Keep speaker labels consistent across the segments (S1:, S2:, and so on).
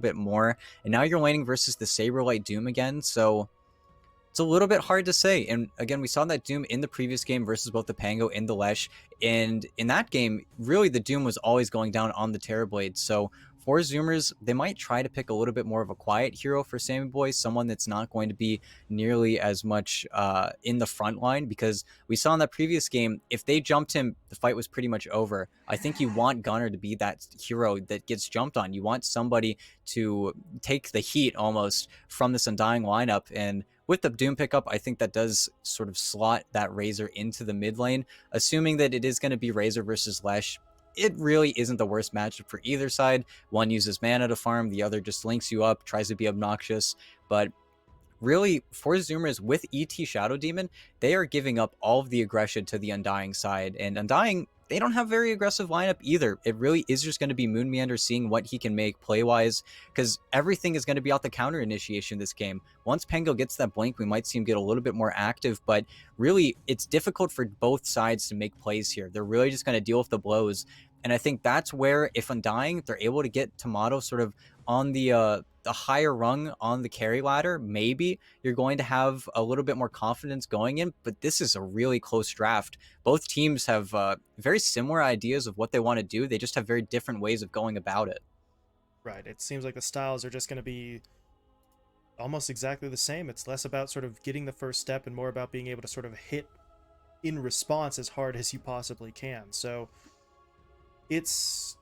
S1: bit more. And now you're laning versus the Saberlight Doom again, so it's a little bit hard to say. And again, we saw that Doom in the previous game versus both the Pango and the Lesh. And in that game, really the Doom was always going down on the Terrorblade. So for Zoomers, they might try to pick a little bit more of a quiet hero for Sammy Boy, someone that's not going to be nearly as much in the front line, because we saw in that previous game, if they jumped him, the fight was pretty much over. I think you want Gunner to be that hero that gets jumped on. You want somebody to take the heat almost from this Undying lineup, and with the Doom pickup, I think that does sort of slot that Razor into the mid lane. Assuming that it is going to be Razor versus Lesh, it really isn't the worst matchup for either side. One uses mana to farm, the other just links you up, tries to be obnoxious. But really, for Zoomers with ET Shadow Demon, they are giving up all of the aggression to the Undying side. And Undying, they don't have very aggressive lineup either. It really is just going to be Moon Meander seeing what he can make play-wise, because everything is going to be out the counter initiation this game. Once Pango gets that blink, we might see him get a little bit more active, but really, it's difficult for both sides to make plays here. They're really just going to deal with the blows. And I think that's where, if Undying, they're able to get Tomato sort of on the higher rung on the carry ladder, maybe you're going to have a little bit more confidence going in. But this is a really close draft. Both teams have very similar ideas of what they want to do. They just have very different ways of going about it.
S2: Right. It seems like the styles are just going to be almost exactly the same. It's less about sort of getting the first step and more about being able to sort of hit in response as hard as you possibly can. So it's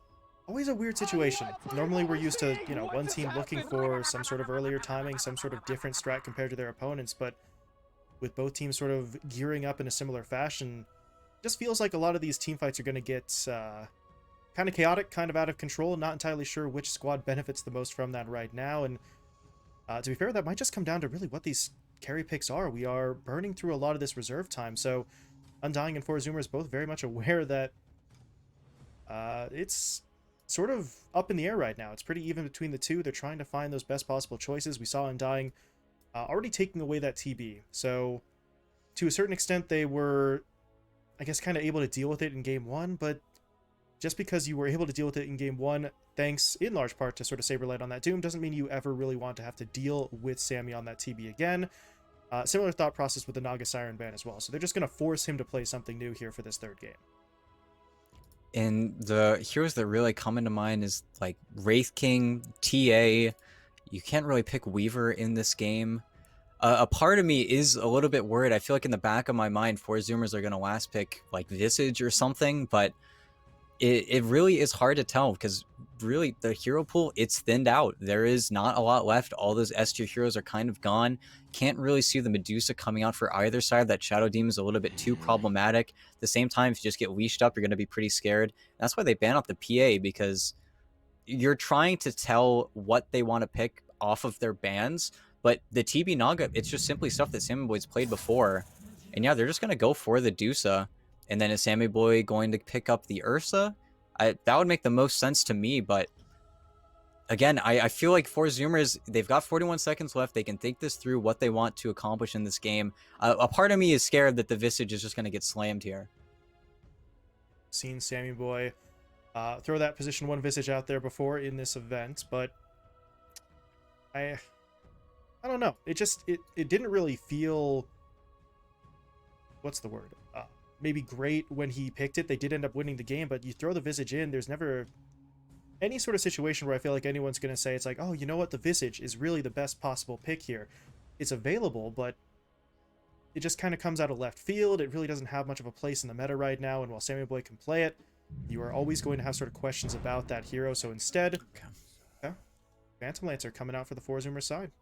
S2: always a weird situation. Normally we're used to, one team looking for some sort of earlier timing, some sort of different strat compared to their opponents, but with both teams sort of gearing up in a similar fashion, it just feels like a lot of these team fights are going to get kind of chaotic, kind of out of control. Not entirely sure which squad benefits the most from that right now, and to be fair, that might just come down to really what these carry picks are. We are burning through a lot of this reserve time, so Undying and Four Zoomers both very much aware that it's sort of up in the air right now. It's pretty even between the two. They're trying to find those best possible choices. We saw Undying already taking away that TB. So to a certain extent, they were, I guess, kind of able to deal with it in game one. But just because you were able to deal with it in game one, thanks in large part to sort of Saberlight on that Doom, doesn't mean you ever really want to have to deal with Sammy on that TB again. Similar thought process with the Naga Siren ban as well. So they're just going to force him to play something new here for this third game.
S1: And the heroes that really come into mind is like Wraith King, TA. You can't really pick Weaver in this game. A part of me is a little bit worried. I feel like in the back of my mind, Four Zoomers are going to last pick like Visage or something, but it really is hard to tell, because really the hero pool, it's thinned out. There is not a lot left. All those S tier heroes are kind of gone. Can't really see the Medusa coming out for either side. That Shadow Demon is a little bit too problematic. At the same time, if you just get leashed up, you're going to be pretty scared. That's why they ban out the PA, because you're trying to tell what they want to pick off of their bans, but the TB Naga, it's just simply stuff that Sammy Boy's played before. And yeah, they're just going to go for the Dusa. And then is Sammy Boy going to pick up the Ursa? That would make the most sense to me, but again, I feel like for Zoomers, they've got 41 seconds left. They can think this through, what they want to accomplish in this game. A part of me is scared that the Visage is just going to get slammed here.
S2: Seen Sammy Boy throw that position 1 Visage out there before in this event, but I don't know. It didn't really feel, what's the word? Maybe great when he picked it. They did end up winning the game, but you throw the Visage in, there's never any sort of situation where I feel like anyone's going to say it's like, oh, you know what, the Visage is really the best possible pick here. It's available, but it just kind of comes out of left field. It really doesn't have much of a place in the meta right now, and while Sammy Boy can play it, you are always going to have sort of questions about that hero, so instead, Phantom Lancer coming out for the Four Zoomer side.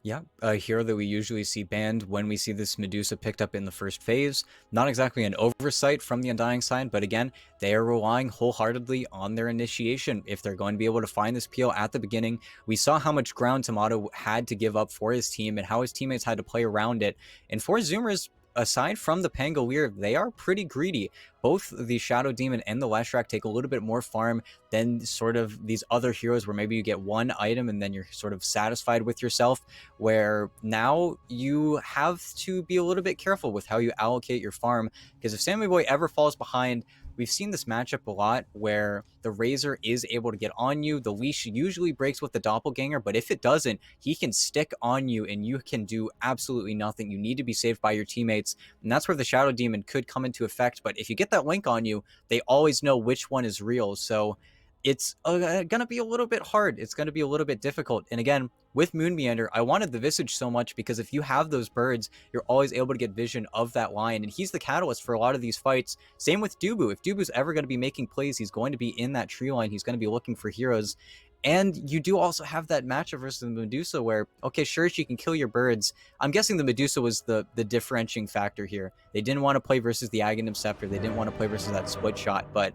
S1: Yeah, a hero that we usually see banned when we see this Medusa picked up in the first phase. Not exactly an oversight from the Undying side, but again, they are relying wholeheartedly on their initiation. If they're going to be able to find this peel at the beginning, we saw how much ground Tomato had to give up for his team and how his teammates had to play around it. And for Zoomers, aside from the Pangolier, they are pretty greedy. Both the Shadow Demon and the Leshrac take a little bit more farm than sort of these other heroes where maybe you get one item and then you're sort of satisfied with yourself, where now you have to be a little bit careful with how you allocate your farm, because if Sammy Boy ever falls behind, we've seen this matchup a lot where the Razor is able to get on you. The leash usually breaks with the Doppelganger, but if it doesn't, he can stick on you and you can do absolutely nothing. You need to be saved by your teammates, and that's where the Shadow Demon could come into effect. But if you get that link on you, they always know which one is real. So it's going to be a little bit hard. It's going to be a little bit difficult. And again, with Moon Meander, I wanted the Visage so much because if you have those birds, you're always able to get vision of that lion. And he's the catalyst for a lot of these fights. Same with Dubu. If Dubu's ever going to be making plays, he's going to be in that tree line. He's going to be looking for heroes. And you do also have that matchup versus the Medusa where, okay, sure, she can kill your birds. I'm guessing the Medusa was the differentiating factor here. They didn't want to play versus the Aghanim Scepter. They didn't want to play versus that split shot. But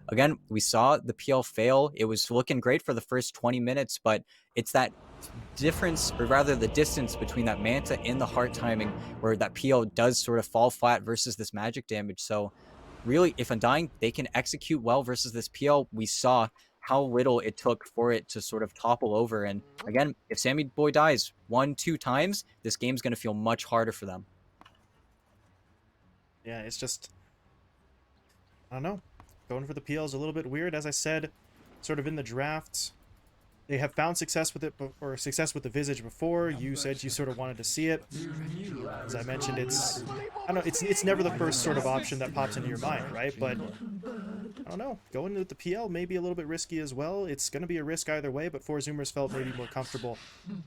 S1: again, we saw the PL fail. It was looking great for the first 20 minutes, but it's that difference, or rather the distance between that Manta and the heart timing where that PL does sort of fall flat versus this magic damage. So really, if Undying, they can execute well versus this PL, we saw how little it took for it to sort of topple over. And again, if Sammy Boy dies 1-2 times, this game's going to feel much harder for them.
S2: Yeah, it's just, I don't know. Going for the PL is a little bit weird. As I said, sort of in the draft, they have found success with it, or success with the Visage before. You said you sort of wanted to see it. As I mentioned, it's, I don't know, it's never the first sort of option that pops into your mind, right? But I don't know, going with the PL may be a little bit risky as well. It's going to be a risk either way, but Four Zoomers felt maybe more comfortable,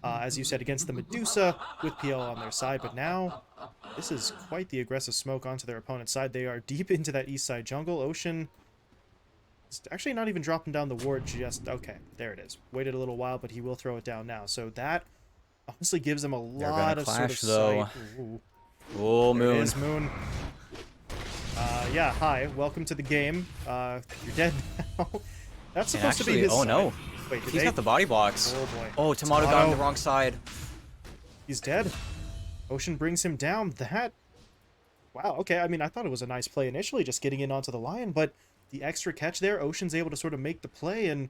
S2: as you said, against the Medusa with PL on their side. But now, this is quite the aggressive smoke onto their opponent's side. They are deep into that east side jungle. Ocean is actually not even dropping down the ward just... Okay, there it is. Waited a little while, but he will throw it down now. So that honestly gives them a lot of
S1: clash,
S2: sort of
S1: sight.
S2: Ooh.
S1: Oh,
S2: There it
S1: Moon.
S2: is, Moon. Yeah, hi. Welcome to the game. You're dead now. That's supposed to be his
S1: Oh,
S2: side.
S1: no.
S2: Wait, did
S1: He's
S2: they...
S1: got the body blocks.
S2: Oh, boy.
S1: Oh, Tomato got on the wrong side.
S2: He's dead. Ocean brings him down. That... Wow, okay. I mean, I thought it was a nice play initially, just getting in onto the lion, but the extra catch there, Ocean's able to sort of make the play, and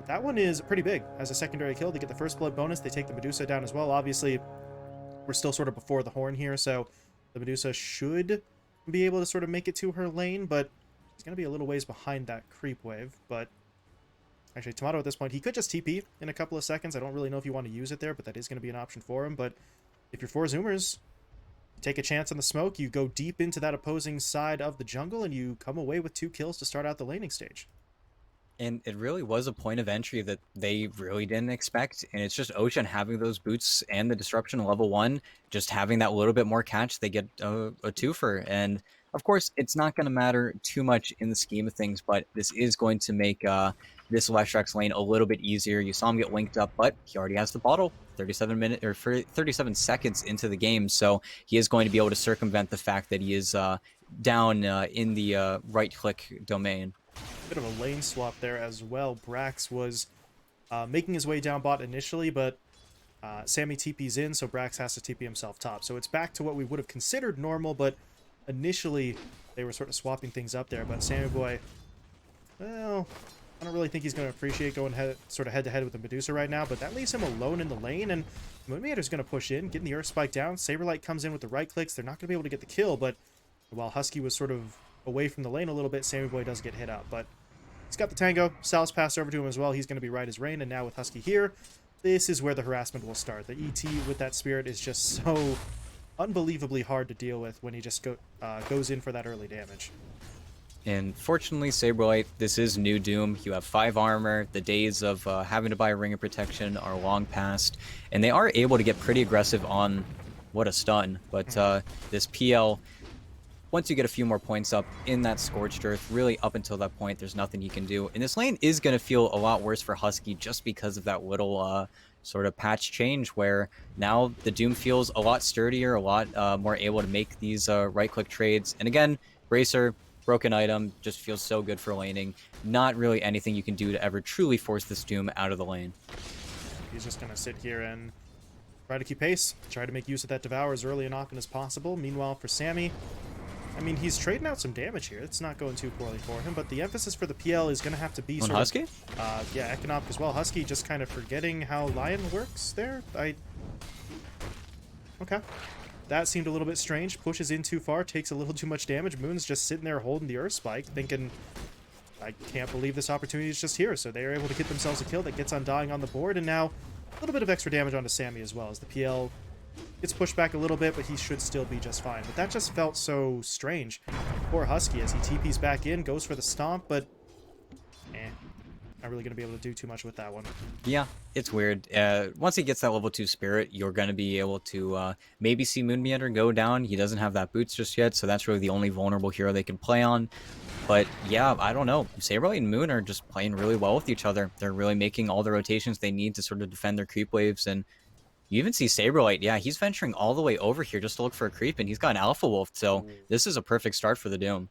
S2: that one is pretty big. As a secondary kill, they get the first blood bonus. They take the Medusa down as well. Obviously, we're still sort of before the horn here, so the Medusa should be able to sort of make it to her lane, but he's going to be a little ways behind that creep wave. But actually, Tomato at this point, he could just TP in a couple of seconds. I don't really know if you want to use it there, but that is going to be an option for him. But if you're Four Zoomers, take a chance on the smoke, you go deep into that opposing side of the jungle, and you come away with 2 kills to start out the laning stage.
S1: And it really was a point of entry that they really didn't expect. And it's just Ocean having those boots and the disruption level 1, just having that little bit more catch, they get a twofer. And of course, it's not going to matter too much in the scheme of things, but this is going to make this Leshrax lane a little bit easier. You saw him get linked up, but he already has the bottle 37 seconds into the game. So he is going to be able to circumvent the fact that he is down in the right click domain.
S2: Bit of a lane swap there as well. Brax was making his way down bot initially, but Sammy TP's in, so Brax has to TP himself top. So it's back to what we would have considered normal, but initially they were sort of swapping things up there. But Sammy Boy, well, I don't really think he's going to appreciate going sort of head-to-head with the Medusa right now, but that leaves him alone in the lane, and Moonmeader's going to push in, getting the Earth Spike down. Saberlight comes in with the right clicks. They're not going to be able to get the kill, but while Husky was sort of away from the lane a little bit, Sammy Boy does get hit up, but he's got the Tango. Sal's passed over to him as well. He's going to be right as rain, and now with Husky here, this is where the harassment will start. The ET with that Spirit is just so unbelievably hard to deal with when he just goes in for that early damage.
S1: And fortunately, Saberlight, this is new Doom. You have 5 armor. The days of having to buy a Ring of Protection are long past, and they are able to get pretty aggressive on what a stun. But this PL, once you get a few more points up in that Scorched Earth, really up until that point, there's nothing you can do. And this lane is going to feel a lot worse for Husky just because of that little sort of patch change where now the Doom feels a lot sturdier, a lot more able to make these right-click trades. And again, Bracer, broken item, just feels so good for laning. Not really anything you can do to ever truly force this Doom out of the lane.
S2: He's just going to sit here and try to keep pace, try to make use of that Devour as early and often as possible. Meanwhile, for Sammy, I mean, he's trading out some damage here. It's not going too poorly for him, but the emphasis for the PL is going to have to be
S1: On
S2: sort
S1: Husky?
S2: of... yeah, economic as well. Husky just kind of forgetting how Lion works there. Okay. that seemed a little bit strange. Pushes in too far, takes a little too much damage. Moon's just sitting there holding the Earth Spike, thinking, I can't believe this opportunity is just here. So they are able to get themselves a kill that gets Undying on the board, and now a little bit of extra damage onto Sammy as well, as the PL gets pushed back a little bit, but he should still be just fine. But that just felt so strange. Poor Husky as he TPs back in, goes for the stomp, but not really going to be able to do too much with that one.
S1: Yeah, it's weird. Once he gets that level 2 spirit, you're going to be able to maybe see Moon Meander go down. He doesn't have that boots just yet, so that's really the only vulnerable hero they can play on. But yeah, I don't know. Saberlight and Moon are just playing really well with each other. They're really making all the rotations they need to sort of defend their creep waves. And you even see Saberlight, yeah, he's venturing all the way over here just to look for a creep, and he's got an Alpha Wolf. So this is a perfect start for the Doom.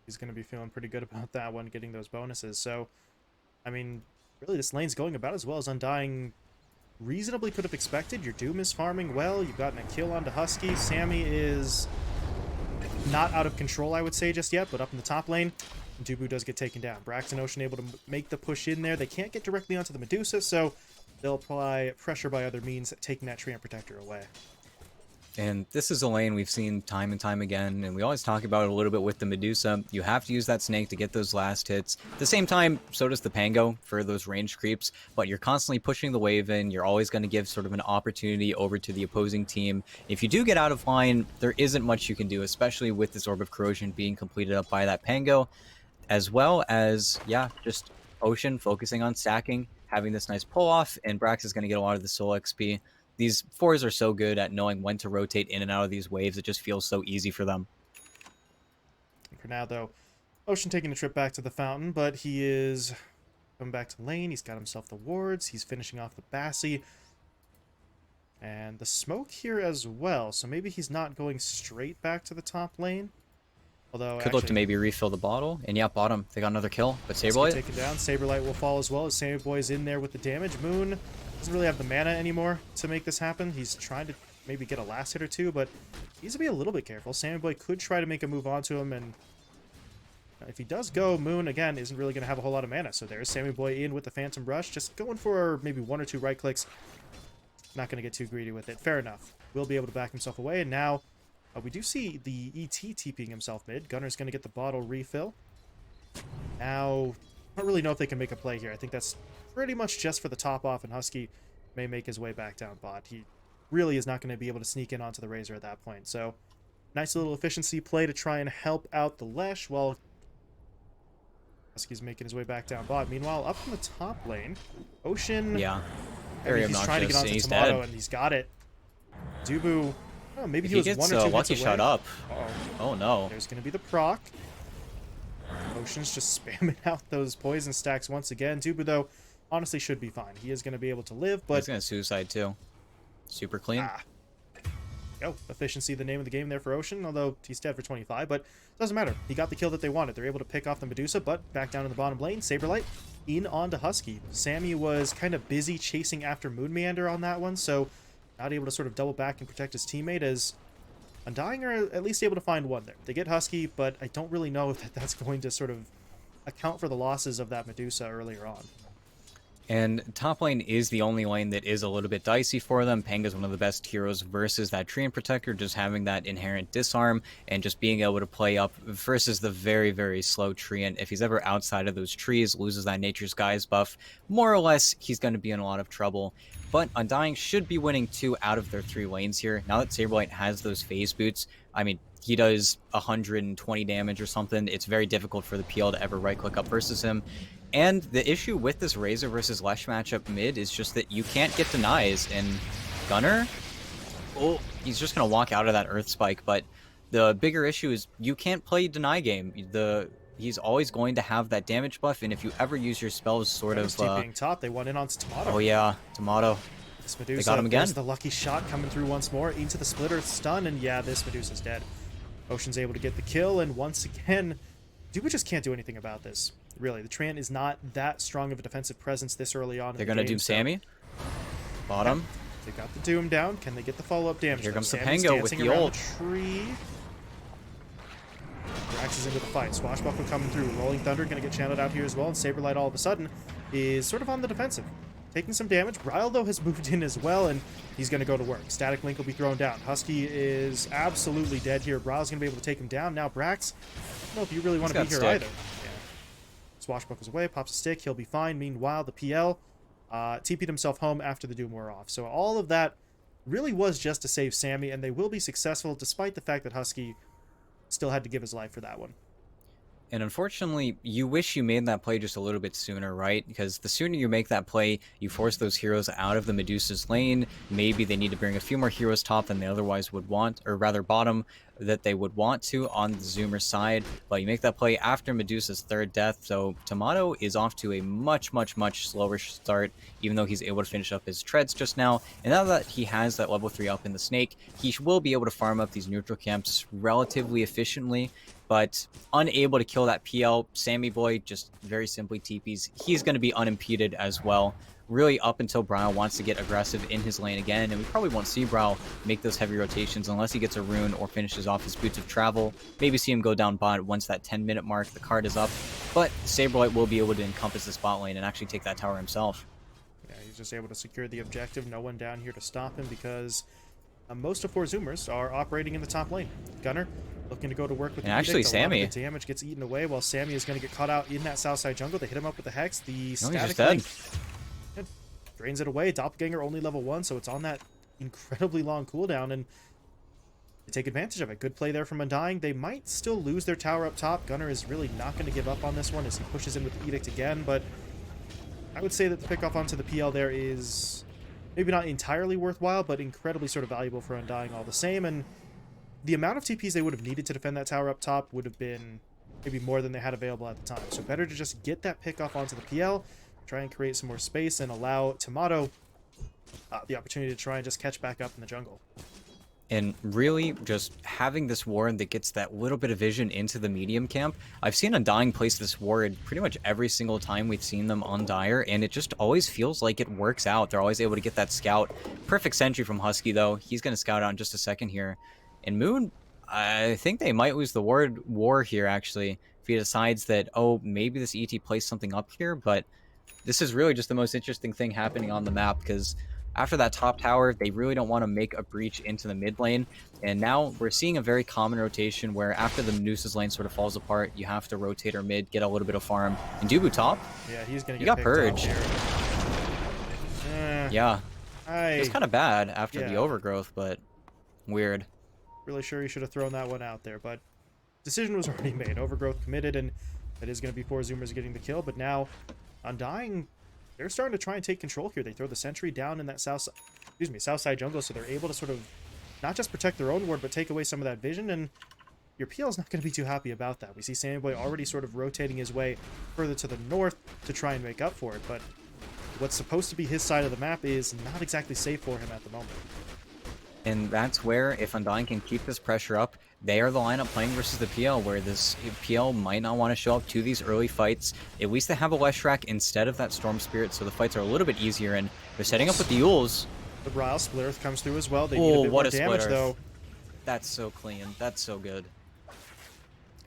S2: He's going to be feeling pretty good about that one, getting those bonuses. So, I mean, really, this lane's going about as well as Undying reasonably could have expected. Your Doom is farming well. You've gotten a kill onto Husky. Sammy is not out of control, I would say, just yet, but up in the top lane, Dubu does get taken down. Brax and Ocean able to make the push in there. They can't get directly onto the Medusa, so they'll apply pressure by other means, taking that Treant Protector away.
S1: And this is a lane we've seen time and time again, and we always talk about it a little bit with the Medusa. You have to use that snake to get those last hits. At the same time, so does the Pango for those range creeps, but you're constantly pushing the wave in. You're always going to give sort of an opportunity over to the opposing team. If you do get out of line, there isn't much you can do, especially with this Orb of Corrosion being completed up by that Pango, as well as, yeah, just Ocean focusing on stacking, having this nice pull-off, and Brax is going to get a lot of the soul XP. These fours are so good at knowing when to rotate in and out of these waves. It just feels so easy for them.
S2: For now, though, Ocean taking a trip back to the fountain, but he is coming back to lane. He's got himself the wards. He's finishing off the Bassi. And the smoke here as well. So maybe he's not going straight back to the top lane. Although
S1: Could look to maybe refill the bottle. And yeah, bottom. They got another kill. But Saberlight
S2: taken down. Saberlight will fall as well as Sammy Boy is in there with the damage. Moon doesn't really have the mana anymore to make this happen. He's trying to maybe get a last hit or two, but he needs to be a little bit careful. Sammy Boy could try to make a move onto him, and if he does go, Moon, again, isn't really going to have a whole lot of mana. So there's Sammy Boy in with the Phantom Rush, just going for maybe 1 or 2 right clicks. Not going to get too greedy with it. Fair enough. Will be able to back himself away, and now we do see the ET TPing himself mid. Gunner's going to get the bottle refill. Now, I don't really know if they can make a play here. I think that's pretty much just for the top off, and Husky may make his way back down bot. He really is not going to be able to sneak in onto the Razor at that point. So, nice little efficiency play to try and help out the Lesh while Husky's making his way back down bot. Meanwhile, up in the top lane, Ocean...
S1: Yeah, very
S2: he's trying to get onto Tomato, and he's got it. Dubu... Oh, maybe he was 1 or 2
S1: lucky
S2: hits
S1: shot
S2: away.
S1: up. Oh no.
S2: There's going to be the proc. Ocean's just spamming out those poison stacks once again. Dubu, though, honestly should be fine. He is going to be able to live, but...
S1: He's going to suicide, too. Super clean.
S2: Efficiency, the name of the game there for Ocean, although he's dead for 25, but doesn't matter. He got the kill that they wanted. They're able to pick off the Medusa, but back down in the bottom lane, Saberlight in onto Husky. Sammy was kind of busy chasing after Moon Meander on that one, so not able to sort of double back and protect his teammate, as Undying are at least able to find one there. They get Husky, but I don't really know if that's going to sort of account for the losses of that Medusa earlier on.
S1: And top lane is the only lane that is a little bit dicey for them. Panga's one of the best heroes versus that Treant Protector, just having that inherent disarm and just being able to play up versus the very, very slow Treant. If he's ever outside of those trees, loses that Nature's Guise buff, more or less, he's going to be in a lot of trouble. But Undying should be winning 2 out of their 3 lanes here. Now that Saberlight has those phase boots, I mean, he does 120 damage or something. It's very difficult for the PL to ever right-click up versus him. And the issue with this Razor versus Lesh matchup mid is just that you can't get denies, and Gunner, oh, he's just going to walk out of that Earth Spike, but the bigger issue is you can't play deny game. He's always going to have that damage buff, and if you ever use your spells sort of...
S2: being top, they went in onto Tomato.
S1: Oh yeah, Tomato.
S2: This Medusa,
S1: they got him again.
S2: There's the lucky shot coming through once more into the Split Earth stun, and yeah, this Medusa's dead. Ocean's able to get the kill, and once again, Duba just can't do anything about this. Really, the Treant is not that strong of a defensive presence this early on.
S1: They're going to Doom Sammy. Bottom.
S2: They got the Doom down. Can they get the follow-up damage?
S1: Here comes
S2: Sammy's
S1: the Pango with the ult.
S2: Tree. Brax is into the fight. Swashbuckle coming through. Rolling Thunder going to get channeled out here as well. And Saberlight all of a sudden is sort of on the defensive. taking some damage. Bryle, though, has moved in as well, and he's going to go to work. Static Link will be thrown down. Husky is absolutely dead here. Bryle's going to be able to take him down. Now, Brax, I don't know if you really want to be here either. Yeah. Swashbuckles away, pops a stick. He'll be fine. Meanwhile, the PL TP'd himself home after the Doom wore off. So all of that really was just to save Sammy, and they will be successful despite the fact that Husky still had to give his life for that one.
S1: And unfortunately, you wish you made that play just a little bit sooner, right? Because the sooner you make that play, you force those heroes out of the Medusa's lane. Maybe they need to bring a few more heroes top than they otherwise would want, or rather bottom, that they would want to on the Zoomer side. But you make that play after Medusa's third death, so Tomato is off to a much, much, much slower start, even though he's able to finish up his treads just now. And now that he has that level 3 up in the Snake, he will be able to farm up these neutral camps relatively efficiently. But unable to kill that PL, Sammy Boy just very simply TPs. He's going to be unimpeded as well, really up until Bryle wants to get aggressive in his lane again. And we probably won't see Bryle make those heavy rotations unless he gets a rune or finishes off his Boots of Travel. Maybe see him go down bot once that 10-minute mark, the card is up. But Saberlight will be able to encompass the spot lane and actually take that tower himself.
S2: Yeah, he's just able to secure the objective. No one down here to stop him because most of 4 Zoomers are operating in the top lane. Gunner looking to go to work with the
S1: actually
S2: Edict.
S1: Sammy.
S2: The damage gets eaten away while Sammy is going to get caught out in that south side jungle. They hit him up with the Hex. The Static Link drains it away. Doppelganger only level 1, so it's on that incredibly long cooldown, and they take advantage of it. Good play there from Undying. They might still lose their tower up top. Gunner is really not going to give up on this one as he pushes in with the Edict again, but I would say that the pickoff onto the PL there is maybe not entirely worthwhile, but incredibly sort of valuable for Undying all the same, and the amount of TPs they would have needed to defend that tower up top would have been maybe more than they had available at the time. So better to just get that pick off onto the PL, try and create some more space, and allow Tomato the opportunity to try and just catch back up in the jungle.
S1: And really, just having this ward that gets that little bit of vision into the medium camp. I've seen Undying place this ward pretty much every single time we've seen them on Dire, and it just always feels like it works out. They're always able to get that scout. Perfect sentry from Husky, though. He's going to scout out in just a second here. And Moon, I think they might lose the war here, actually, if he decides that, oh, maybe this ET placed something up here, but this is really just the most interesting thing happening on the map, because after that top tower, they really don't want to make a breach into the mid lane, and now we're seeing a very common rotation where after the Medusa's lane sort of falls apart, you have to rotate or mid, get a little bit of farm. And Dubu top?
S2: Yeah, he's going to
S1: get
S2: picked
S1: purged. Yeah.
S2: It
S1: was kind of bad after the overgrowth, but weird.
S2: Really sure he should have thrown that one out there, but decision was already made. Overgrowth committed, and that is going to be 4 Zoomers getting the kill, but now Undying, they're starting to try and take control here. They throw the sentry down in that south side jungle, so they're able to sort of not just protect their own ward, but take away some of that vision, and your PL is not going to be too happy about that. We see Sammy Boy already sort of rotating his way further to the north to try and make up for it, but what's supposed to be his side of the map is not exactly safe for him at the moment.
S1: And that's where, if Undying can keep this pressure up, they are the lineup playing versus the PL, where this PL might not want to show up to these early fights. At least they have a Leshrac instead of that Storm Spirit, so the fights are a little bit easier, and they're setting up with the Euls.
S2: The Bryle Split Earth comes through as well. They need a bit more damage, though.
S1: That's so clean. That's so good.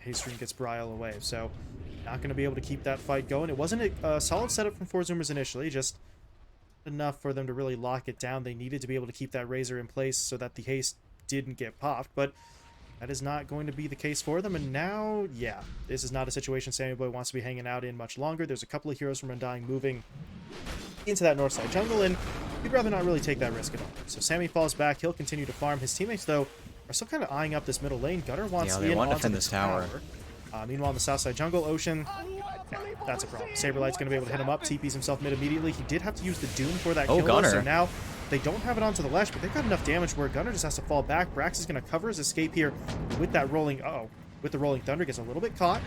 S2: Haystream gets Bryle away, so not going to be able to keep that fight going. It wasn't a solid setup from 4 Zoomers initially, just enough for them to really lock it down. They needed to be able to keep that Razor in place so that the haste didn't get popped, but that is not going to be the case for them. And now, yeah, this is not a situation Sammy Boy wants to be hanging out in much longer. There's a couple of heroes from Undying moving into that north side jungle, and he'd rather not really take that risk at all. So Sammy falls back. He'll continue to farm. His teammates, though, are still kind of eyeing up this middle lane. Gunner wants
S1: they want to defend
S2: this
S1: tower.
S2: Meanwhile, in the south side jungle, Ocean, yeah, that's a problem. Saberlight's going to be able to hit him up, TPs himself mid immediately. He did have to use the Doom for that kill,
S1: Gunner.
S2: So now they don't have it onto the Lesh, but they've got enough damage where Gunner just has to fall back. Brax is going to cover his escape here with that rolling, with the rolling thunder. Gets a little bit caught,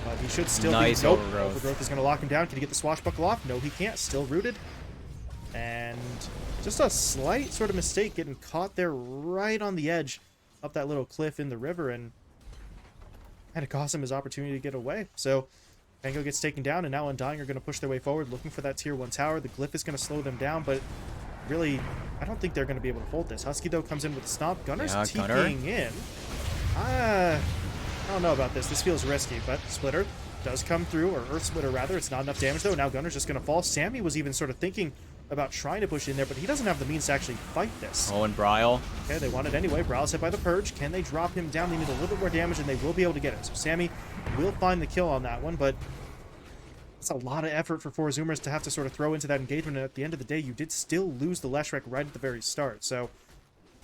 S2: but he should still be. Nope. Overgrowth is going to lock him down. Can he get the swashbuckle off? No, he can't. Still rooted. And just a slight sort of mistake getting caught there right on the edge of that little cliff in the river, and had to cost him his opportunity to get away. So Pango gets taken down, and now Undying are going to push their way forward, looking for that tier 1 tower. The glyph is going to slow them down, but really, I don't think they're going to be able to hold this. Husky, though, comes in with a stomp. Gunner's TPing in. I don't know about this. This feels risky, but Splitter does come through, or Earth Splitter rather. It's not enough damage though. Now Gunner's just going to fall. Sammy was even sort of thinking about trying to push in there, but he doesn't have the means to actually fight this.
S1: Oh, and Bryle.
S2: Okay, they want it anyway. Brawl's hit by the Purge. Can they drop him down? They need a little bit more damage, and they will be able to get it. So Sammy will find the kill on that one, but it's a lot of effort for Four Zoomers to have to sort of throw into that engagement, and at the end of the day, you did still lose the Leshrac right at the very start. So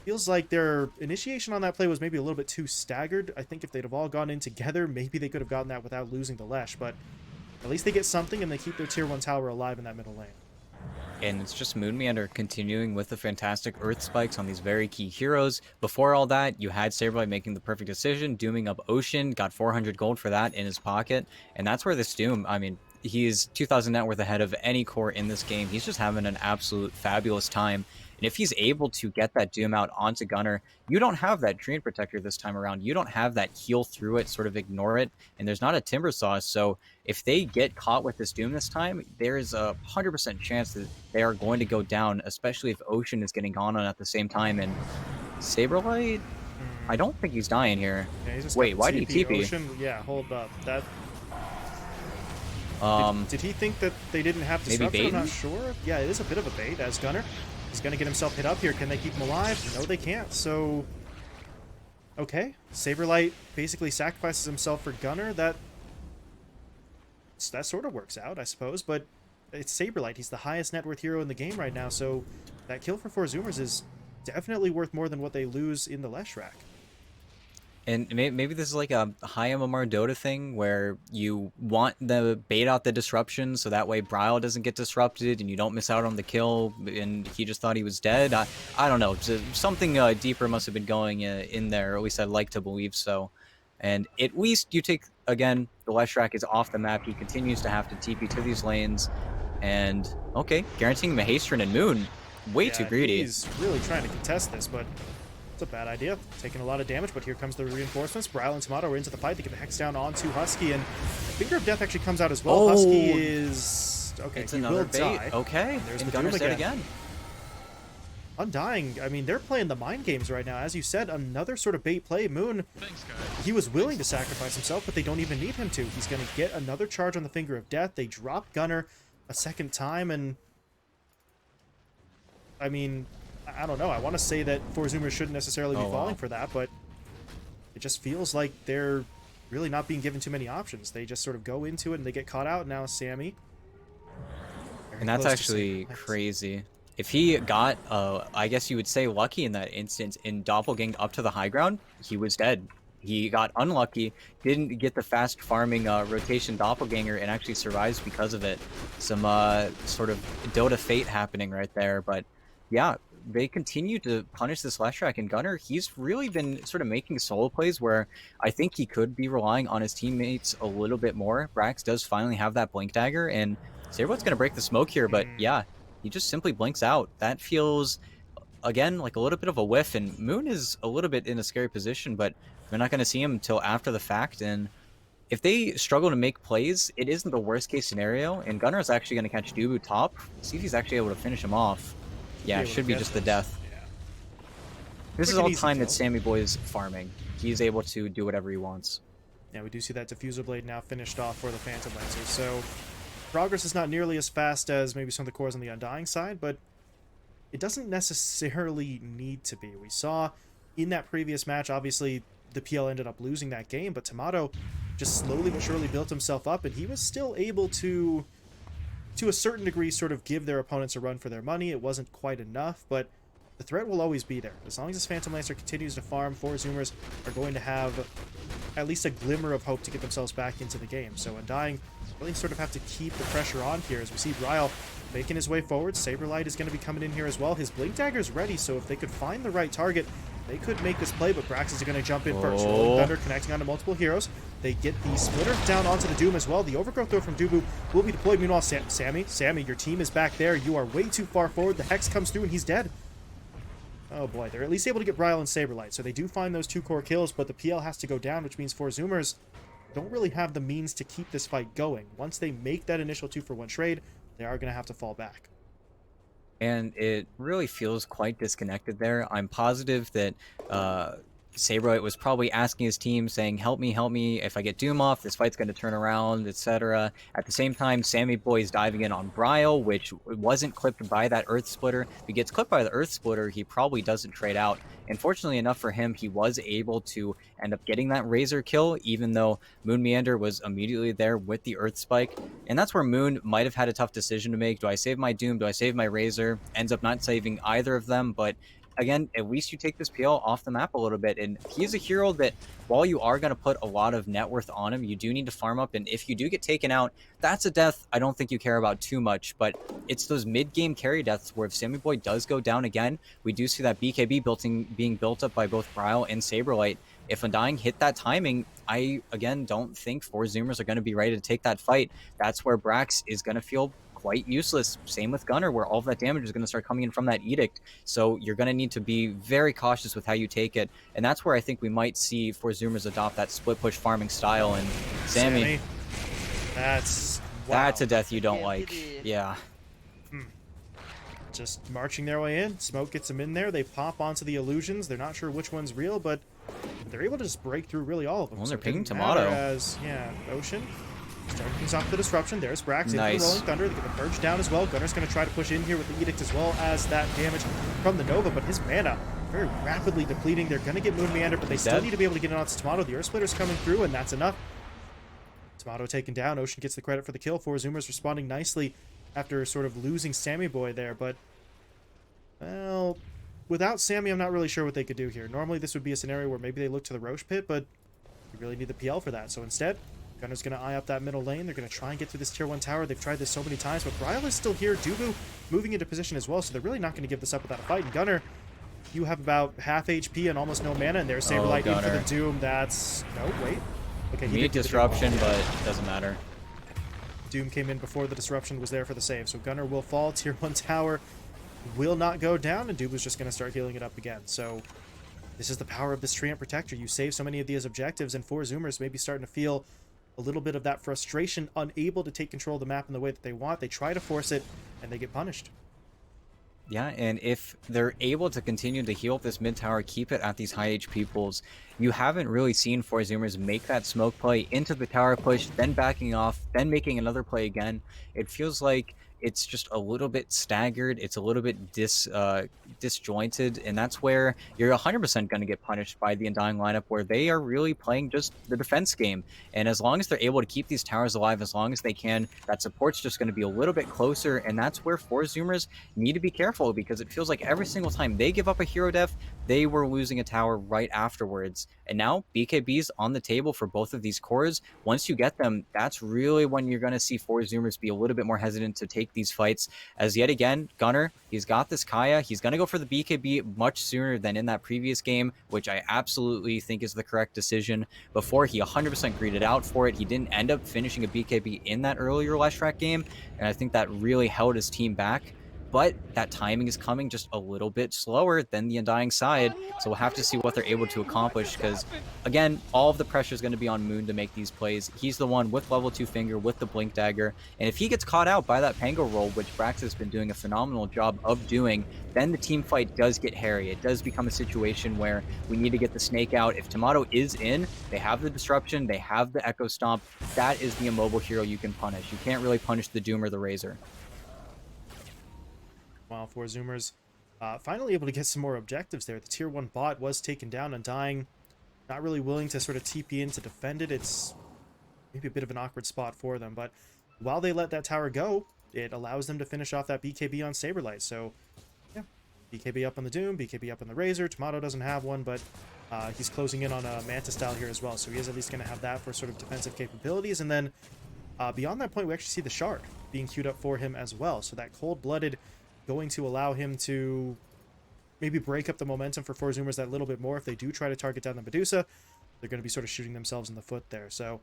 S2: feels like their initiation on that play was maybe a little bit too staggered. I think if they'd have all gone in together, maybe they could have gotten that without losing the Lesh, but at least they get something, and they keep their tier 1 tower alive in that middle lane.
S1: And it's just Moonmeander continuing with the fantastic Earth Spikes on these very key heroes. Before all that, you had Saberlight making the perfect decision, dooming up Ocean, got 400 gold for that in his pocket, and that's where this Doom, I mean, he's 2,000 net worth ahead of any core in this game. He's just having an absolute fabulous time. And if he's able to get that Doom out onto Gunner, you don't have that Treant Protector this time around. You don't have that heal through it, sort of ignore it, and there's not a Timber Saw. So if they get caught with this Doom this time, there's a 100% chance that they are going to go down, especially if Ocean is getting gone on at the same time. And Saberlight, I don't think he's dying here.
S2: Yeah, he's just
S1: wait, why did he TP?
S2: Ocean, yeah, hold up. That... Did he think that they didn't have disruption? I'm not sure. Yeah, it is a bit of a bait as Gunner. He's going to get himself hit up here. Can they keep him alive? No, they can't. So, okay. Saberlight basically sacrifices himself for Gunner. That sort of works out, I suppose. But it's Saberlight. He's the highest net worth hero in the game right now. So that kill for Four Zoomers is definitely worth more than what they lose in the Leshrac.
S1: And maybe this is like a high MMR Dota thing where you want the bait out the disruption so that way Bryle doesn't get disrupted and you don't miss out on the kill and he just thought he was dead. I don't know. Something deeper must have been going in there, or at least I'd like to believe so. And at least you take, again, the Leshrac is off the map. He continues to have to TP to these lanes. And, okay, guaranteeing Mahastron and Moon. Way too greedy.
S2: He's really trying to contest this, but it's a bad idea. Taking a lot of damage, but here comes the reinforcements. Bryle and Tomato are into the fight. They get the Hex down onto Husky, and Finger of Death actually comes out as well.
S1: Oh,
S2: Husky is... okay,
S1: it's
S2: he
S1: another
S2: will
S1: bait.
S2: die.
S1: Okay, and Gunner's dead again.
S2: Undying, I mean, they're playing the mind games right now. As you said, another sort of bait play. Moon, he was willing to sacrifice himself, but they don't even need him to. He's going to get another charge on the Finger of Death. They drop Gunner a second time, and... I mean... I don't know. I want to say that Four Zoomers shouldn't necessarily be falling for that, but it just feels like they're really not being given too many options. They just sort of go into it and they get caught out. Now Sammy.
S1: And that's actually crazy. If he got, I guess you would say lucky in that instance, in Doppelgang up to the high ground, he was dead. He got unlucky, didn't get the fast farming rotation Doppelganger, and actually survives because of it. Some sort of Dota fate happening right there, but yeah. They continue to punish this Leshrac, and Gunner, he's really been sort of making solo plays where I think he could be relying on his teammates a little bit more. Brax does finally have that Blink Dagger, and Saberlight's going to break the smoke here, but yeah, he just simply blinks out. That feels, again, like a little bit of a whiff, and Moon is a little bit in a scary position, but we're not going to see him until after the fact, and if they struggle to make plays, it isn't the worst case scenario, and Gunner is actually going to catch Dubu top, see if he's actually able to finish him off. Yeah, it should be just the death.
S2: Yeah.
S1: This is all time that Sammy Boy is farming. He's able to do whatever he wants.
S2: Yeah, we do see that Diffuser Blade now finished off for the Phantom Lancers. So progress is not nearly as fast as maybe some of the cores on the Undying side, but it doesn't necessarily need to be. We saw in that previous match, obviously, the PL ended up losing that game, but Tomato just slowly but surely built himself up, and he was still able to a certain degree, sort of give their opponents a run for their money. It wasn't quite enough, but the threat will always be there. As long as this Phantom Lancer continues to farm, Four Zoomers are going to have at least a glimmer of hope to get themselves back into the game. So Undying really sort of have to keep the pressure on here as we see Bryle making his way forward. Saberlight is going to be coming in here as well. His Blink Dagger is ready, so if they could find the right target, they could make this play, but Brax is going to jump in first. Rolling Thunder connecting onto multiple heroes. They get the Splitter down onto the Doom as well. The Overgrowth throw from Dubu will be deployed. Meanwhile, Sammy, your team is back there. You are way too far forward. The Hex comes through and he's dead. Oh boy, they're at least able to get Bryle and Saberlight. So they do find those 2 core kills, but the PL has to go down, which means Four Zoomers don't really have the means to keep this fight going. Once they make that initial 2-for-1 trade, they are going to have to fall back.
S1: And it really feels quite disconnected there. I'm positive that Saberlight was probably asking his team, saying, help me, if I get Doom off, this fight's going to turn around, etc. At the same time, Sammy Boy is diving in on Bryle, which wasn't clipped by that Earth Splitter. If he gets clipped by the Earth Splitter, he probably doesn't trade out. And fortunately enough for him, he was able to end up getting that Razor kill, even though Moon Meander was immediately there with the Earth Spike. And that's where Moon might have had a tough decision to make. Do I save my Doom? Do I save my Razor? Ends up not saving either of them, but again, at least you take this PL off the map a little bit. And he's a hero that, while you are going to put a lot of net worth on him, you do need to farm up. And if you do get taken out, that's a death I don't think you care about too much. But it's those mid-game carry deaths where if Sammy Boy does go down again, we do see that BKB being built up by both Bryle and Saberlight. If Undying hit that timing, I, again, don't think 4 Zoomers are going to be ready to take that fight. That's where Brax is going to feel quite useless. Same with Gunner, where all of that damage is going to start coming in from that Edict. So you're going to need to be very cautious with how you take it. And that's where I think we might see 4 Zoomers adopt that split push farming style. And Sammy.
S2: That's... Wow.
S1: That's a death you don't like. Yeah.
S2: Just marching their way in. Smoke gets them in there. They pop onto the illusions. They're not sure which one's real, but they're able to just break through really all of them.
S1: Well, they're picking Tomato.
S2: As, yeah, Ocean. Starting things off the disruption. There's Brax into
S1: Nice.
S2: the Rolling Thunder. They're going to purge down as well. Gunner's going to try to push in here with the Edict as well as that damage from the Nova, but his mana very rapidly depleting. They're going to get Moon Meander, but they still need to be able to get it onto Tomato. The Earth Splitter's coming through, and that's enough. Tomato taken down. Ocean gets the credit for the kill. 4 Zoomers responding nicely after sort of losing Sammy Boy there, but, well, without Sammy, I'm not really sure what they could do here. Normally, this would be a scenario where maybe they look to the Roche Pit, but you really need the PL for that. So instead, Gunner's going to eye up that middle lane. They're going to try and get through this tier 1 tower. They've tried this so many times, but Bryle is still here. Dubu moving into position as well, so they're really not going to give this up without a fight. And Gunner, you have about half HP and almost no mana, and there's Saberlight in for the Doom. That's... No, wait. Okay, he
S1: need disruption, but it doesn't matter.
S2: Doom came in before the disruption was there for the save, so Gunner will fall. Tier 1 tower will not go down, and Dubu's just going to start healing it up again. So this is the power of this Treant Protector. You save so many of these objectives, and 4 Zoomers may be starting to feel a little bit of that frustration, unable to take control of the map in the way that they want. They try to force it, and they get punished.
S1: Yeah, and if they're able to continue to heal up this mid tower, keep it at these high HP pools, you haven't really seen 4 Zoomers make that smoke play into the tower push, then backing off, then making another play again. It feels like it's just a little bit staggered. It's a little bit disjointed, and that's where you're 100% going to get punished by the Undying lineup, where they are really playing just the defense game. And as long as they're able to keep these towers alive as long as they can, that support's just going to be a little bit closer, and that's where 4 Zoomers need to be careful, because it feels like every single time they give up a hero death, they were losing a tower right afterwards. And now BKB's on the table for both of these cores. Once you get them, that's really when you're going to see 4 Zoomers be a little bit more hesitant to take these fights, as yet again, Gunner, he's got this Kaya. He's going to go for the BKB much sooner than in that previous game, which I absolutely think is the correct decision. Before, he 100% greeted out for it. He didn't end up finishing a BKB in that earlier Last Track game, and I think that really held his team back. But that timing is coming just a little bit slower than the Undying side, so we'll have to see what they're able to accomplish, because, again, all of the pressure is going to be on Moon to make these plays. He's the one with level 2 finger, with the Blink Dagger, and if he gets caught out by that Pango roll, which Brax has been doing a phenomenal job of doing, then the team fight does get hairy. It does become a situation where we need to get the Snake out. If Tomato is in, they have the Disruption, they have the Echo Stomp. That is the immobile hero you can punish. You can't really punish the Doom or the Razor.
S2: Wow, 4 Zoomers finally able to get some more objectives there. The tier 1 bot was taken down. Undying not really willing to sort of TP in to defend it. It's maybe a bit of an awkward spot for them, but while they let that tower go, it allows them to finish off that BKB on Saberlight. So yeah, BKB up on the Doom, BKB up on the Razor. Tomato doesn't have one, but he's closing in on a Manta style here as well, so he is at least going to have that for sort of defensive capabilities. And then beyond that point, we actually see the Shard being queued up for him as well, so that cold-blooded going to allow him to maybe break up the momentum for 4 Zoomers that little bit more. If they do try to target down the Medusa, they're going to be sort of shooting themselves in the foot there. So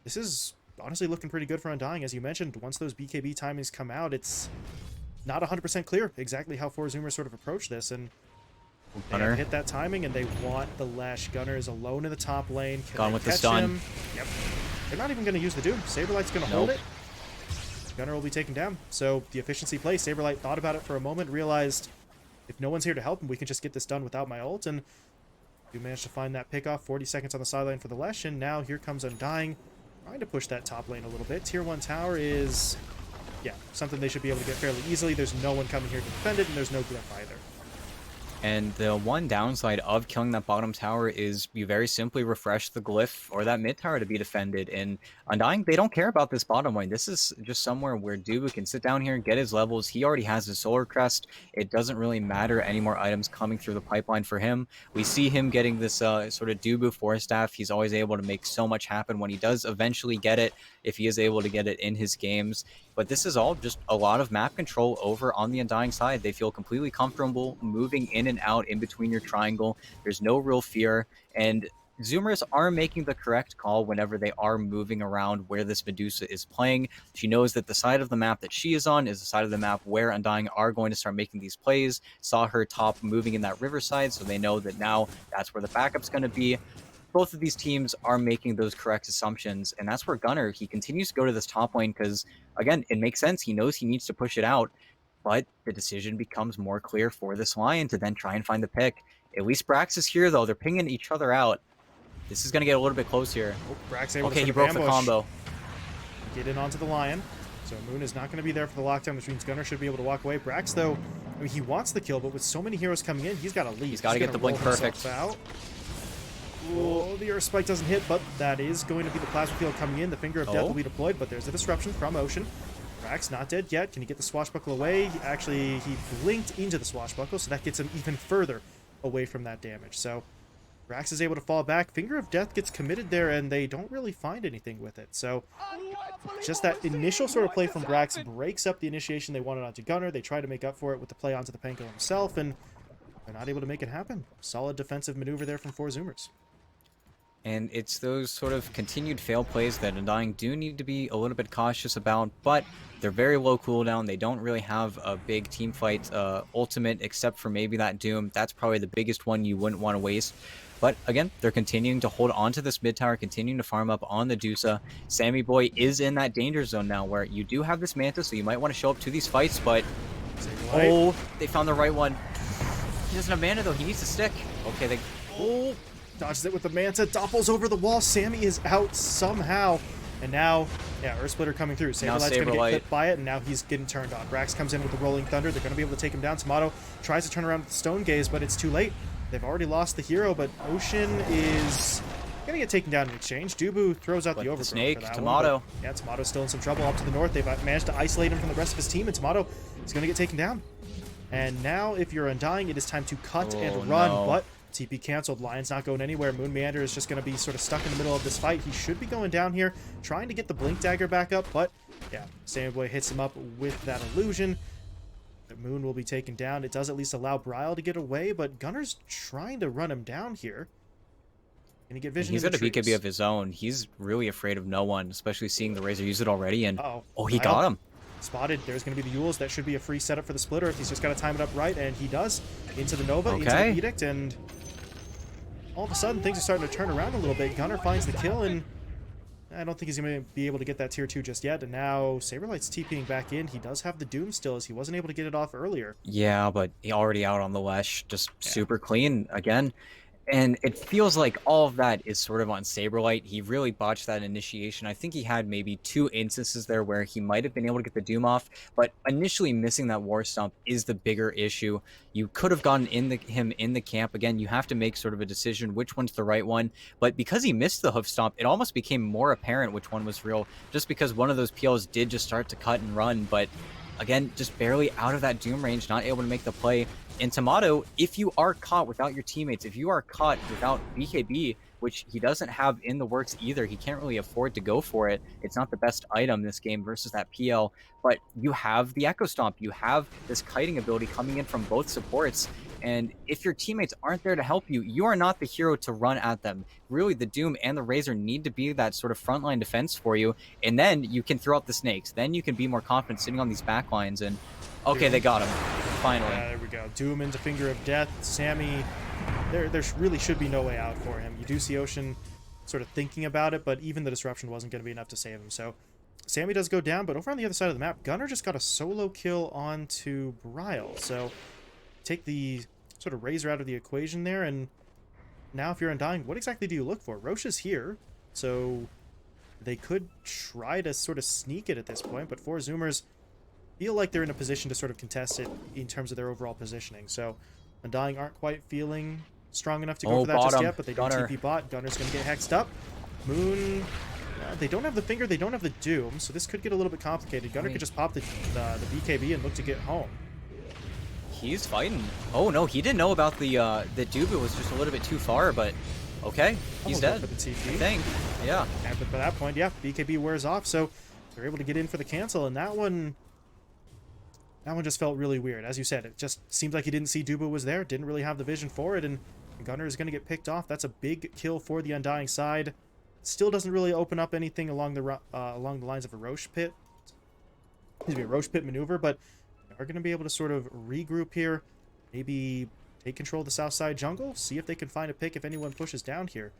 S2: this is honestly looking pretty good for Undying. As you mentioned, once those BKB timings come out, it's not 100% clear exactly how 4 Zoomers sort of approach this, and they have hit that timing, and they want the Lesh. Gunner is alone in the top lane.
S1: Gone with the stun.
S2: Him? Yep. They're not even going to use the Doom. Saberlight's going to hold it. Gunner will be taken down. So the efficiency play, Saberlight thought about it for a moment, realized if no one's here to help him, we can just get this done without my ult, and You managed to find that pickoff. 40 seconds on the sideline for the Lesh, and now here comes Undying, trying to push that top lane a little bit. Tier 1 tower is, yeah, something they should be able to get fairly easily. There's no one coming here to defend it, and there's no glyph either.
S1: And the one downside of killing that bottom tower is you very simply refresh the glyph or that mid tower to be defended. And Undying, they don't care about this bottom lane. This is just somewhere where Dubu can sit down here and get his levels. He already has his Solar Crest. It doesn't really matter any more items coming through the pipeline for him. We see him getting this sort of Dubu Force Staff. He's always able to make so much happen when he does eventually get it, if he is able to get it in his games. But this is all just a lot of map control over on the Undying side. They feel completely comfortable moving in and out in between your triangle. There's no real fear. And Zoomers are making the correct call whenever they are moving around where this Medusa is playing. She knows that the side of the map that she is on is the side of the map where Undying are going to start making these plays. Saw her top moving in that riverside, so they know that now that's where the backup's going to be. Both of these teams are making those correct assumptions, and that's where Gunnar, he continues to go to this top lane because, again, it makes sense. He knows he needs to push it out, but the decision becomes more clear for this Lion to then try and find the pick. At least Brax is here, though. They're pinging each other out. This is going to get a little bit close here.
S2: Oh, Brax able to
S1: okay, he
S2: sort of
S1: broke the combo.
S2: Get in onto the Lion. So Moon is not going to be there for the lockdown, which means Gunnar should be able to walk away. Brax, though, I mean, he wants the kill, but with so many heroes coming in, he's got to leave.
S1: He's got to get the blink perfect.
S2: Out. Oh, the Earth Spike doesn't hit, but that is going to be the Plasma Field coming in. The Finger of Death will be deployed, but there's a disruption from Ocean. Brax not dead yet. Can he get the Swashbuckle away? Actually, he blinked into the Swashbuckle, so that gets him even further away from that damage. So Brax is able to fall back. Finger of Death gets committed there, and they don't really find anything with it. So just that initial sort of play from Brax breaks up the initiation they wanted onto Gunnar. They try to make up for it with the play onto the Panko himself, and they're not able to make it happen. Solid defensive maneuver there from 4 Zoomers.
S1: And it's those sort of continued fail plays that Undying do need to be a little bit cautious about, but they're very low cooldown. They don't really have a big team fight ultimate, except for maybe that Doom. That's probably the biggest one you wouldn't want to waste. But again, they're continuing to hold on to this mid tower, continuing to farm up on the Dusa. Sammy Boy is in that danger zone now where you do have this Manta, so you might want to show up to these fights, but oh, they found the right one. He doesn't have mana though, he needs to stick. Okay, they
S2: dodges it with the Manta, topples over the wall. Sammy is out somehow. And now, yeah, Earth Splitter coming through. Saberlight's going to get clipped by it, and now he's getting turned on. Brax comes in with the Rolling Thunder. They're going to be able to take him down. Tomato tries to turn around with the Stone Gaze, but it's too late. They've already lost the hero, but Ocean is going to get taken down in exchange. Dubu throws out the Overgrowth
S1: snake,
S2: for that
S1: Tomato.
S2: One, yeah, Tomato's still in some trouble up to the north. They've managed to isolate him from the rest of his team, and Tomato is going to get taken down. And now, if you're Undying, it is time to cut and run, but TP canceled. Lion's not going anywhere. Moon Meander is just going to be sort of stuck in the middle of this fight. He should be going down here, trying to get the Blink Dagger back up, but yeah, Sammy Boy hits him up with that illusion. The Moon will be taken down. It does at least allow Bryle to get away, but Gunnar's trying to run him down here. Can he get vision?
S1: He's got a BKB of his own. He's really afraid of no one, especially seeing the Razor use it already, and he got him.
S2: Spotted. There's going to be the Yules. That should be a free setup for the Splitter if he's just got to time it up right, and he does. Into the Nova, into the Edict, and all of a sudden things are starting to turn around a little bit. Gunnar finds the kill, and I don't think he's going to be able to get that tier 2 just yet. And now Saberlight's TPing back in. He does have the Doom still, as he wasn't able to get it off earlier.
S1: Yeah, but he already out on the Lesh, just super clean again. And it feels like all of that is sort of on Saberlight. He really botched that initiation. I think he had maybe 2 instances there where he might have been able to get the Doom off, but initially missing that War Stomp is the bigger issue. You could have gotten him in the camp. Again, you have to make sort of a decision which one's the right one, but because he missed the Hoof Stomp, it almost became more apparent which one was real, just because one of those PLs did just start to cut and run, but again, just barely out of that Doom range, not able to make the play. And Tomato, if you are caught without your teammates, if you are caught without BKB, which he doesn't have in the works either, he can't really afford to go for it. It's not the best item this game versus that PL, but you have the Echo Stomp, you have this kiting ability coming in from both supports, and if your teammates aren't there to help you, you are not the hero to run at them. Really, the Doom and the Razor need to be that sort of frontline defense for you, and then you can throw out the snakes. Then you can be more confident sitting on these back lines, and okay, they got him. Finally.
S2: Yeah, there we go. Doom into Finger of Death. Sammy, there really should be no way out for him. You do see Ocean sort of thinking about it, but even the disruption wasn't going to be enough to save him. So Sammy does go down, but over on the other side of the map, Gunnar just got a solo kill onto Bryle. So take the sort of Razor out of the equation there, and now if you're Undying, what exactly do you look for? Roche is here, so they could try to sort of sneak it at this point, but 4 Zoomers feel like they're in a position to sort of contest it in terms of their overall positioning. So Undying aren't quite feeling strong enough to go
S1: Oh,
S2: for that just
S1: bottom.
S2: yet, but they do
S1: Gunner.
S2: TP bot. Gunner's going to get hexed up. Moon, they don't have the Finger, they don't have the Doom, so this could get a little bit complicated. Gunner could just pop the BKB and look to get home.
S1: He's fighting. Oh no, he didn't know about the Duba was just a little bit too far, but okay, he's dead.
S2: For the TP.
S1: I think. Yeah.
S2: And by that point, yeah, BKB wears off, so they're able to get in for the cancel, and that one just felt really weird. As you said, it just seemed like he didn't see Duba was there, didn't really have the vision for it, and Gunner is going to get picked off. That's a big kill for the Undying side. Still doesn't really open up anything along the lines of a Roche pit. Excuse me, a Roche pit maneuver, but are going to be able to sort of regroup here, maybe take control of the south side jungle, see if they can find a pick if anyone pushes down here.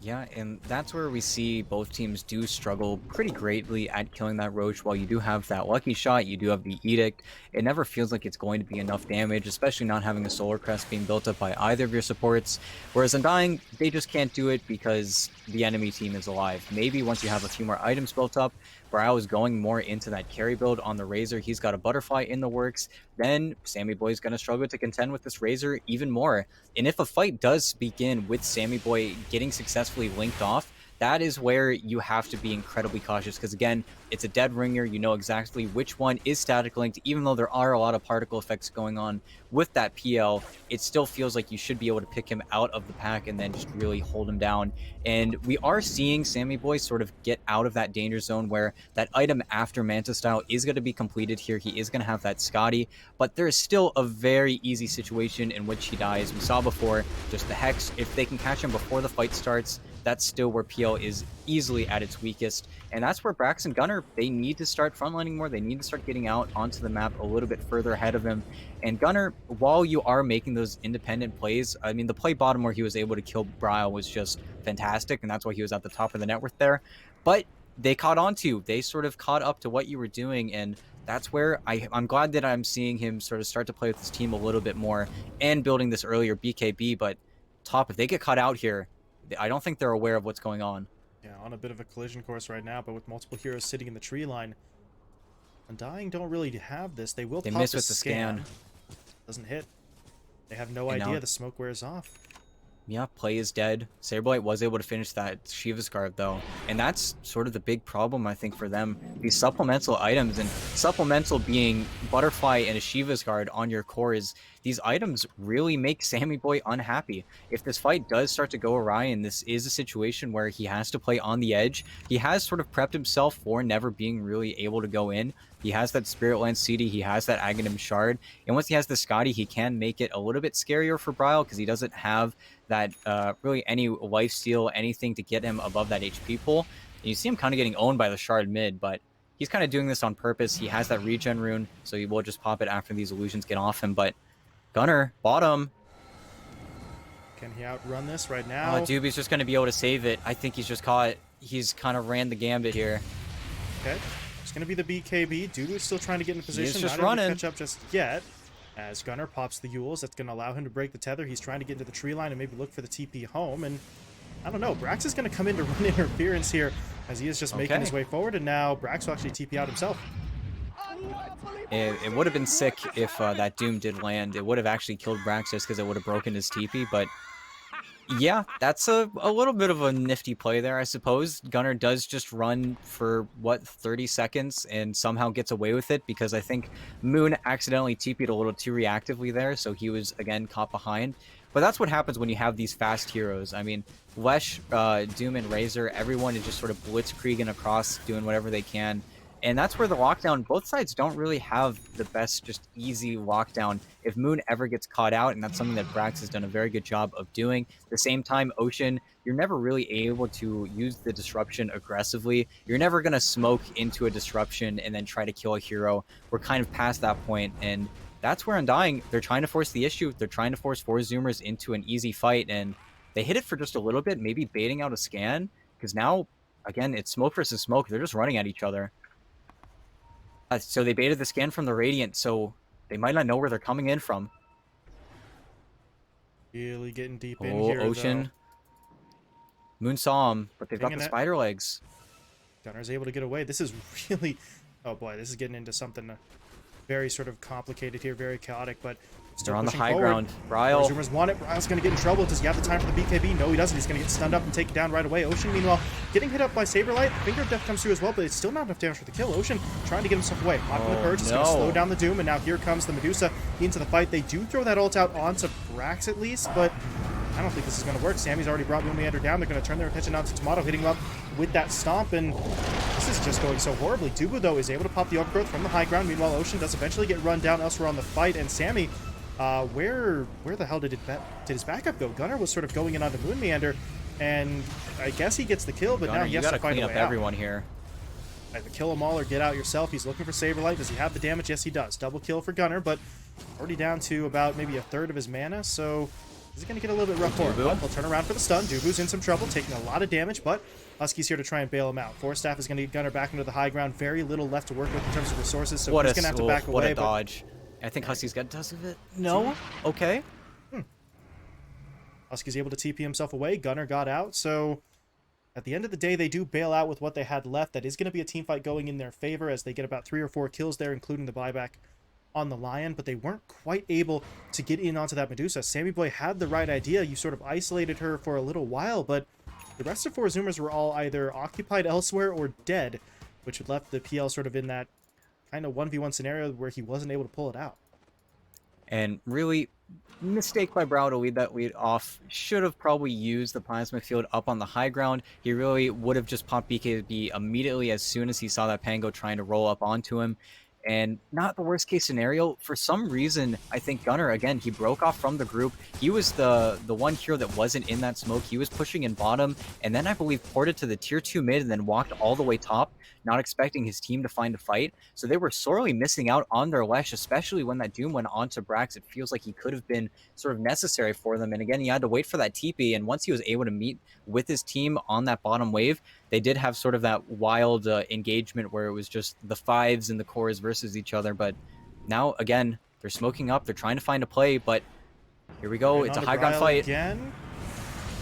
S1: Yeah, and that's where we see both teams do struggle pretty greatly at killing that Roach. While you do have that lucky shot, you do have the Edict, it never feels like it's going to be enough damage, especially not having a Solar Crest being built up by either of your supports. Whereas Undying, they just can't do it because the enemy team is alive. Maybe once you have a few more items built up, Brow is going more into that carry build on the Razor. He's got a Butterfly in the works. Then Sammy Boy is going to struggle to contend with this Razor even more. And if a fight does begin with Sammy Boy getting successfully linked off, that is where you have to be incredibly cautious because, again, it's a dead ringer. You know exactly which one is static linked. Even though there are a lot of particle effects going on with that PL, it still feels like you should be able to pick him out of the pack and then just really hold him down. And we are seeing Sammy Boy sort of get out of that danger zone where that item after Manta Style is going to be completed here. He is going to have that Scotty, but there is still a very easy situation in which he dies. We saw before, just the Hex. If they can catch him before the fight starts, that's still where PL is easily at its weakest. And that's where Brax and Gunner, they need to start frontlining more. They need to start getting out onto the map a little bit further ahead of him. And Gunner, while you are making those independent plays, I mean, the play bottom where he was able to kill Bryle was just fantastic, and that's why he was at the top of the net worth there. But they caught on to you. They sort of caught up to what you were doing, and that's where I'm glad that I'm seeing him sort of start to play with his team a little bit more and building this earlier BKB. But top, if they get caught out here, I don't think they're aware of what's going on.
S2: Yeah, on a bit of a collision course right now, but with multiple heroes sitting in the tree line, Undying don't really have this. They will pop
S1: miss
S2: the
S1: with the scan.
S2: Doesn't hit. They have no idea the smoke wears off.
S1: Yeah, play is dead. Saberblight was able to finish that Shiva's guard though, and that's sort of the big problem I think for them. These supplemental items, and supplemental being Butterfly and a Shiva's guard on your cores, these items really make Sammy Boy unhappy. If this fight does start to go awry and this is a situation where he has to play on the edge, he has sort of prepped himself for never being really able to go in. He has that Spirit Lance CD, he has that Aghanim Shard, and once he has the Scotty, he can make it a little bit scarier for Bryle because he doesn't have that really any lifesteal, anything to get him above that HP pool. And you see him kind of getting owned by the Shard mid, but he's kind of doing this on purpose. He has that regen rune, so he will just pop it after these illusions get off him. But Gunner, bottom.
S2: Can he outrun this right now?
S1: Doobie's just going to be able to save it. I think he's just caught. He's kind of ran the gambit here.
S2: Okay. It's going to be the BKB. Doobie's still trying to get in position.
S1: He's just
S2: not
S1: running.
S2: Able to catch up just yet. As Gunner pops the Yules, that's going to allow him to break the tether. He's trying to get into the tree line and maybe look for the TP home. And I don't know. Brax is going to come in to run interference here as he is just making his way forward. And now Brax will actually TP out himself.
S1: It would have been sick if that Doom did land. It would have actually killed Brax just because it would have broken his TP. But yeah, that's a little bit of a nifty play there, I suppose. Gunner does just run for, what, 30 seconds and somehow gets away with it because I think Moon accidentally TP'd a little too reactively there, so he was, again, caught behind. But that's what happens when you have these fast heroes. I mean, Lesh, Doom, and Razor, everyone is just sort of blitzkrieging across, doing whatever they can. And that's where the lockdown, both sides don't really have the best, just easy lockdown. If Moon ever gets caught out, and that's something that Brax has done a very good job of doing. At the same time, Ocean, you're never really able to use the disruption aggressively. You're never going to smoke into a disruption and then try to kill a hero. We're kind of past that point, and that's where Undying, they're trying to force the issue. They're trying to force 4 Zoomers into an easy fight, and they hit it for just a little bit, maybe baiting out a scan, because now, again, it's smoke versus smoke. They're just running at each other. So they baited the scan from the Radiant, so they might not know where they're coming in from.
S2: Really getting deep in
S1: Oh,
S2: here, though.
S1: Ocean. Moon saw him, but they've got
S2: Pinging
S1: the
S2: it.
S1: spider legs.
S2: Gunner's able to get away. This is really... Oh boy, this is getting into something very sort of complicated here, very chaotic, but still
S1: They're on the
S2: pushing
S1: high
S2: forward.
S1: ground. Ryle.
S2: Rumors want it. Ryle's going to get in trouble. Does he have the time for the BKB? No, he doesn't. He's going to get stunned up and taken down right away. Ocean, meanwhile, getting hit up by Saberlight. Finger of Death comes through as well, but it's still not enough damage for the kill. Ocean trying to get himself away. Blocking the Purge is going to slow down the Doom, and now here comes the Medusa into the fight. They do throw that ult out onto Brax at least, but I don't think this is going to work. Sammy's already brought Moonmeander down. They're going to turn their attention onto Tomato, hitting him up with that stomp, and this is just going so horribly. Dubu, though, is able to pop the overgrowth from the high ground. Meanwhile, Ocean does eventually get run down elsewhere on the fight, and Sammy, where the hell did his backup go? Gunner was sort of going in onto Moonmeander, and I guess he gets the kill, but
S1: Gunner,
S2: now he has to find a
S1: clean
S2: way
S1: up
S2: out.
S1: everyone here.
S2: Either kill them all or get out yourself. He's looking for Saberlight. Does he have the damage? Yes, he does. Double kill for Gunner, but already down to about maybe a third of his mana, so this is going to get a little bit rough for him. But they'll turn around for the stun. Dubu's in some trouble, taking a lot of damage, but Husky's here to try and bail him out. Force Staff is going to get Gunner back into the high ground. Very little left to work with in terms of resources, so he's going to have to back away.
S1: What a dodge. I think Husky's got dust of it. No? Okay.
S2: Husky's able to TP himself away. Gunner got out, so at the end of the day, they do bail out with what they had left. That is going to be a team fight going in their favor as they get about 3 or 4 kills there, including the buyback on the Lion, but they weren't quite able to get in onto that Medusa. Sammy Boy had the right idea. You sort of isolated her for a little while, but the rest of 4 Zoomers were all either occupied elsewhere or dead, which had left the PL sort of in that kind of 1v1 scenario where he wasn't able to pull it out.
S1: And really, mistake by Brow to lead that lead off. Should have probably used the plasma field up on the high ground. He really would have just popped BKB immediately as soon as he saw that Pango trying to roll up onto him. And not the worst case scenario. For some reason, I think Gunner, again, he broke off from the group. He was the one hero that wasn't in that smoke. He was pushing in bottom, and then I believe ported to the tier 2 mid and then walked all the way top, not expecting his team to find a fight. So they were sorely missing out on their Lesh, especially when that Doom went onto Brax. It feels like he could have been sort of necessary for them. And again, he had to wait for that TP, and once he was able to meet with his team on that bottom wave, they did have sort of that wild engagement where it was just the 5s and the cores versus each other. But now, again, they're smoking up. They're trying to find a play, but here we go. It's a high ground fight.
S2: Again.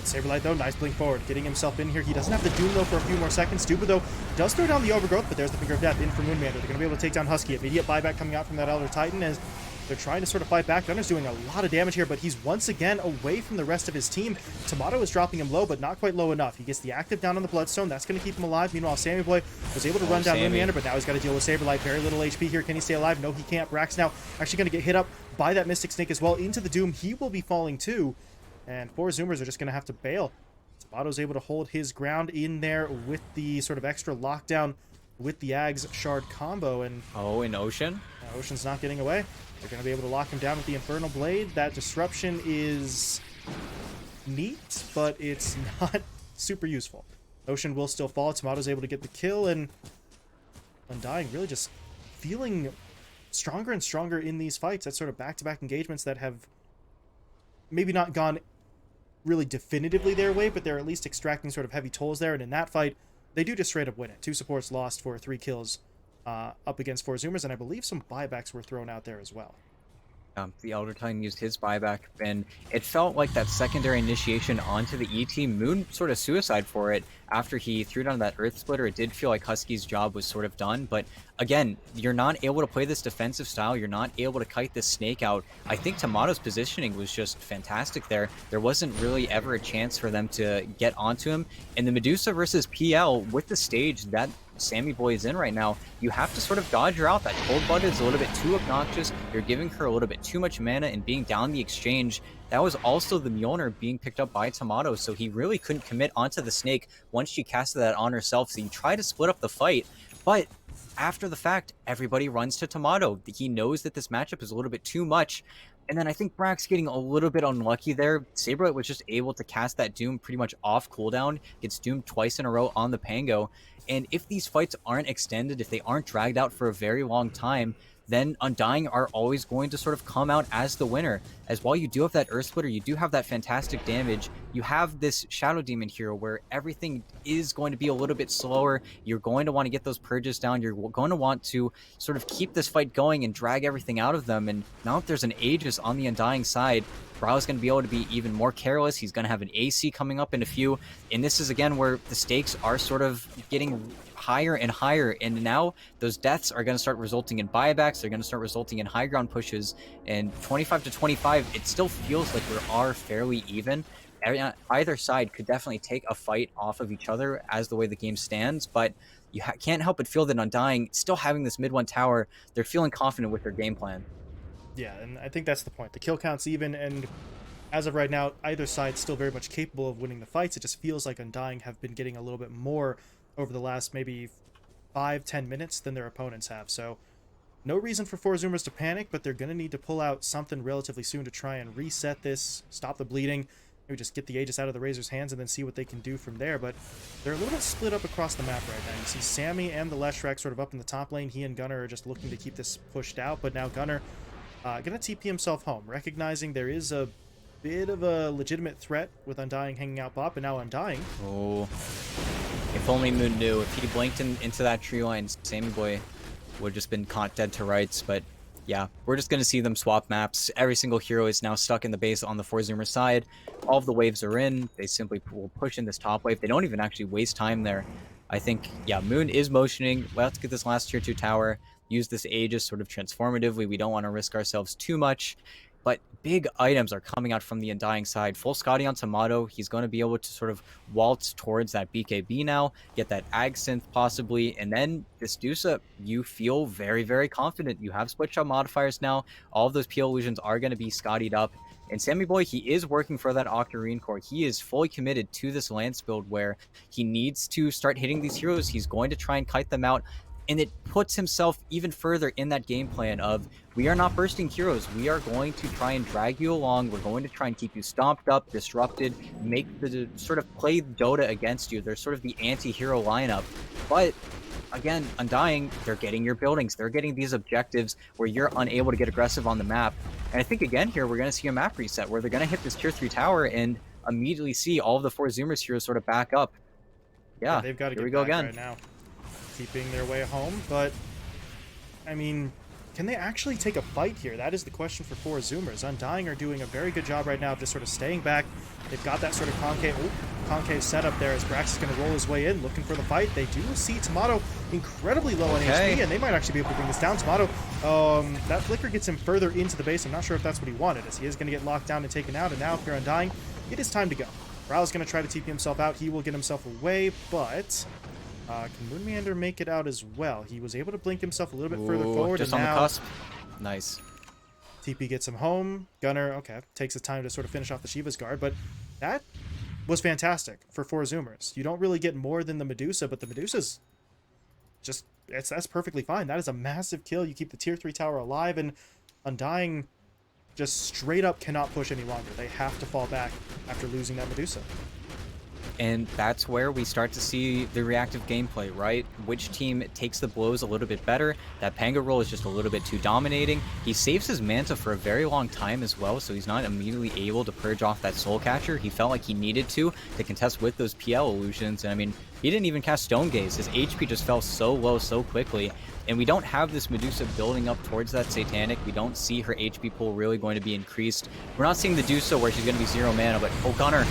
S2: Saberlight, though, nice blink forward, getting himself in here. He doesn't have the Doom, though, for a few more seconds. Duba, though, does throw down the Overgrowth, but there's the Finger of Death in for Moonmander. They're going to be able to take down Husky. Immediate buyback coming out from that Elder Titan as they're trying to sort of fight back. Gunner's doing a lot of damage here, but he's once again away from the rest of his team. Tomato is dropping him low, but not quite low enough. He gets the active down on the Bloodstone. That's going to keep him alive. Meanwhile, Sammy Boy was able to run down Moonmander, but now he's got to deal with Saberlight. Very little HP here. Can he stay alive? No, he can't. Brax now actually going to get hit up by that Mystic Snake as well into the Doom. He will be falling too, and 4 Zoomers are just going to have to bail. Tomato's able to hold his ground in there with the sort of extra lockdown with the Ags Shard combo, and
S1: in Ocean?
S2: Ocean's not getting away. They're going to be able to lock him down with the Infernal Blade. That disruption is neat, but it's not super useful. Ocean will still fall. Tomato's able to get the kill, and Undying really just feeling stronger and stronger in these fights. That's sort of back-to-back engagements that have maybe not gone really definitively their way, but they're at least extracting sort of heavy tolls there, and in that fight, they do just straight up win it. 2 supports lost for 3 kills up against 4 Zoomers, and I believe some buybacks were thrown out there as well.
S1: The Elder Titan used his buyback, and it felt like that secondary initiation onto the E team. Moon sort of suicide for it after he threw down that Earth Splitter. It did feel like Husky's job was sort of done, but again, you're not able to play this defensive style. You're not able to kite this snake out. I think Tomato's positioning was just fantastic there. There wasn't really ever a chance for them to get onto him. And the Medusa versus PL with the stage that Sammy Boy is in right now, you have to sort of dodge her out. That cold blood is a little bit too obnoxious. You're giving her a little bit too much mana and being down the exchange. That was also the Mjolnir being picked up by Tomato, so he really couldn't commit onto the snake once she casted that on herself. So you try to split up the fight, but after the fact, everybody runs to Tomato. He knows that this matchup is a little bit too much. And then I think Brax getting a little bit unlucky there. Saberlight was just able to cast that Doom pretty much off cooldown, gets doomed twice in a row on the Pango. And if these fights aren't extended, if they aren't dragged out for a very long time, then Undying are always going to sort of come out as the winner. As while you do have that Earth Splitter, you do have that fantastic damage, you have this Shadow Demon hero where everything is going to be a little bit slower. You're going to want to get those purges down. You're going to want to sort of keep this fight going and drag everything out of them. And now that there's an Aegis on the Undying side, Brow's going to be able to be even more careless. He's going to have an AC coming up in a few. And this is, again, where the stakes are sort of getting higher and higher. And now those deaths are going to start resulting in buybacks. They're going to start resulting in high ground pushes. And 25 to 25, it still feels like we are fairly even. Either side could definitely take a fight off of each other as the way the game stands. But you can't help but feel that Undying, still having this mid 1 tower, they're feeling confident with their game plan.
S2: Yeah, and I think that's the point. The kill count's even, and as of right now, either side's still very much capable of winning the fights. It just feels like Undying have been getting a little bit more over the last maybe 5-10 minutes than their opponents have. So no reason for Four Zoomers to panic, but they're going to need to pull out something relatively soon to try and reset this, stop the bleeding, maybe just get the Aegis out of the Razor's hands and then see what they can do from there. But they're a little bit split up across the map right now. You see Sammy and the Leshrac sort of up in the top lane. He and Gunnar are just looking to keep this pushed out, but now Gunnar gonna TP himself home, recognizing there is a bit of a legitimate threat with Undying hanging out bot, but now Undying.
S1: Oh, if only Moon knew. If he blinked into that tree line, Sammy Boy would have just been caught dead to rights. But yeah, we're just gonna see them swap maps. Every single hero is now stuck in the base on the Four Zoomer side. All of the waves are in. They simply will push in this top wave. They don't even actually waste time there. I think, yeah, Moon is motioning. Let's get this last tier 2 tower. Use this Aegis sort of transformatively. We don't want to risk ourselves too much. But big items are coming out from the Undying side. Full Scotty on Tomato. He's going to be able to sort of waltz towards that BKB now. Get that Ag Synth possibly. And then this Dusa, you feel very, very confident. You have split shot modifiers now. All of those PL illusions are going to be Scottied up. And Sammy Boy, he is working for that Octarine core. He is fully committed to this Lance build where he needs to start hitting these heroes. He's going to try and kite them out. And it puts himself even further in that game plan of, we are not bursting heroes. We are going to try and drag you along. We're going to try and keep you stomped up, disrupted, make the sort of play Dota against you. They're sort of the anti-hero lineup. But again, Undying, they're getting your buildings. They're getting these objectives where you're unable to get aggressive on the map. And I think again here, we're going to see a map reset where they're going to hit this tier 3 tower and immediately see all of the Four Zoomers heroes sort of back up. Yeah,
S2: they've got to
S1: here we
S2: get
S1: go
S2: back
S1: again.
S2: right now. Keeping their way home, but I mean, can they actually take a fight here? That is the question for Four Zoomers. Undying are doing a very good job right now of just sort of staying back. They've got that sort of concave setup there as Brax is going to roll his way in, looking for the fight. They do see Tomato incredibly low on HP, and they might actually be able to bring this down. Tomato, that flicker gets him further into the base. I'm not sure if that's what he wanted, as he is going to get locked down and taken out, and now if you're Undying, it is time to go. Brow's going to try to TP himself out. He will get himself away, but can Moonmeander make it out as well? He was able to blink himself a little bit further forward.
S1: Just
S2: and
S1: on
S2: now
S1: the cusp. Nice.
S2: TP gets him home. Gunnar, okay, takes the time to sort of finish off the Shiva's guard, but that was fantastic for Four Zoomers. You don't really get more than the Medusa, but the Medusa's just, that's perfectly fine. That is a massive kill. You keep the tier 3 tower alive, and Undying just straight up cannot push any longer. They have to fall back after losing that Medusa.
S1: And that's where we start to see the reactive gameplay, right? Which team takes the blows a little bit better. That Pango roll is just a little bit too dominating. He saves his Manta for a very long time as well, so he's not immediately able to purge off that Soul Catcher. He felt like he needed to contest with those PL illusions. And I mean, he didn't even cast Stone Gaze. His HP just fell so low so quickly. And we don't have this Medusa building up towards that Satanic. We don't see her HP pool really going to be increased. We're not seeing the Medusa where she's going to be 0 mana, but oh, Gunnar.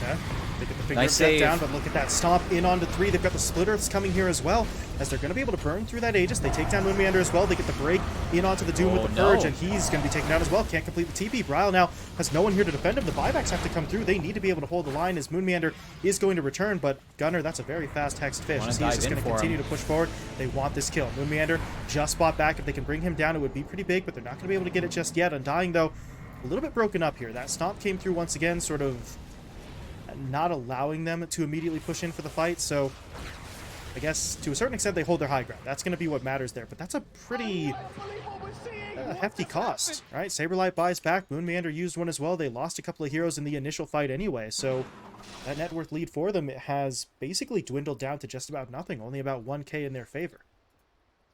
S2: Okay. They get the finger
S1: Nice
S2: step
S1: save.
S2: down, but look at that stomp in onto 3. They've got the splitters coming here as well, as they're going to be able to burn through that Aegis. They take down Moonmeander as well. They get the break in onto the Doom with the Purge, and he's going to be taken out as well. Can't complete the TP. Bryle now has no one here to defend him. The buybacks have to come through. They need to be able to hold the line as Moonmeander is going to return, but Gunnar, that's a very fast hexed fish. As he's just going to continue to push forward. They want this kill. Moonmeander just fought back. If they can bring him down, it would be pretty big, but they're not going to be able to get it just yet. Undying, though, a little bit broken up here. That stomp came through once again, sort of not allowing them to immediately push in for the fight, so I guess to a certain extent they hold their high ground. That's going to be what matters there, but that's a pretty hefty cost, right? Saberlight buys back. Moonmeander used one as well. They lost a couple of heroes in the initial fight anyway, so that net worth lead for them has basically dwindled down to just about nothing, only about 1k in their favor.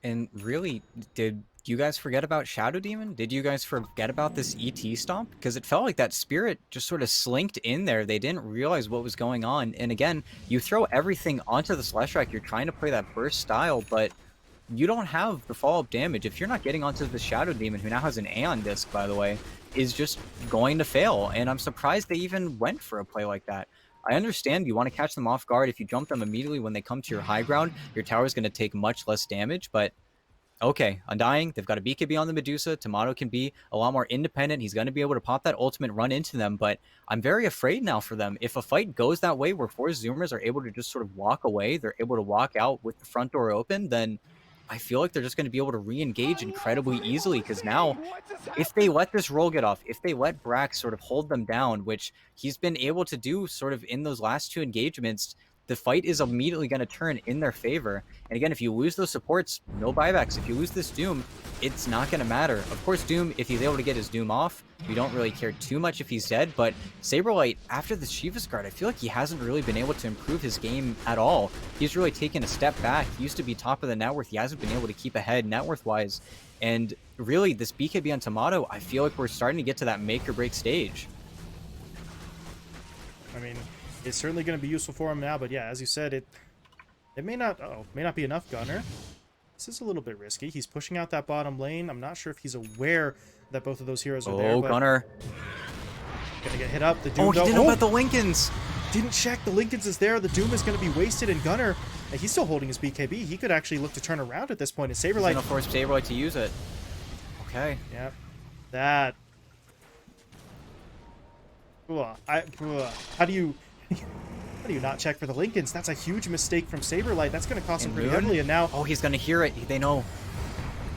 S1: And really, did you guys forget about Shadow Demon? Did you guys forget about this ET stomp? Because it felt like that spirit just sort of slinked in there. They didn't realize what was going on. And again, you throw everything onto the Celestial. You're trying to play that burst style, but you don't have the follow-up damage. If you're not getting onto the Shadow Demon, who now has an Aeon Disc, by the way, is just going to fail. And I'm surprised they even went for a play like that. I understand you want to catch them off guard. If you jump them immediately when they come to your high ground, your tower is going to take much less damage, but okay, Undying, they've got a BKB on the Medusa. Tomato can be a lot more independent. He's going to be able to pop that ultimate, run into them, but I'm very afraid now for them. If a fight goes that way where 4 Zoomers are able to just sort of walk away, they're able to walk out with the front door open, then I feel like they're just going to be able to re-engage incredibly easily, because now if they let this roll get off, if they let Brax sort of hold them down, which he's been able to do sort of in those last 2 engagements, the fight is immediately going to turn in their favor. And again, if you lose those supports, no buybacks. If you lose this Doom, it's not going to matter. Of course, Doom, if he's able to get his Doom off, we don't really care too much if he's dead, but Saberlight, after the Shiva's Guard, I feel like he hasn't really been able to improve his game at all. He's really taken a step back. He used to be top of the net worth. He hasn't been able to keep ahead net worth-wise. And really, this BKB on Tomato, I feel like we're starting to get to that make or break stage.
S2: I mean, it's certainly going to be useful for him now, but yeah, as you said, it may not be enough, Gunner. This is a little bit risky. He's pushing out that bottom lane. I'm not sure if he's aware that both of those heroes are there.
S1: Oh, Gunner.
S2: Gonna get hit up. The Doom,
S1: he didn't know about the Lincolns.
S2: Didn't check. The Lincolns is there. The Doom is going to be wasted, and Gunner, he's still holding his BKB. He could actually look to turn around at this point. And Saberlight...
S1: He's gonna force Saberlight to use it. Okay.
S2: Yep. That... How do you not check for the Lincolns? That's a huge mistake from Saberlight. That's going to cost him pretty heavily, and now...
S1: Oh, he's going to hear it. They know.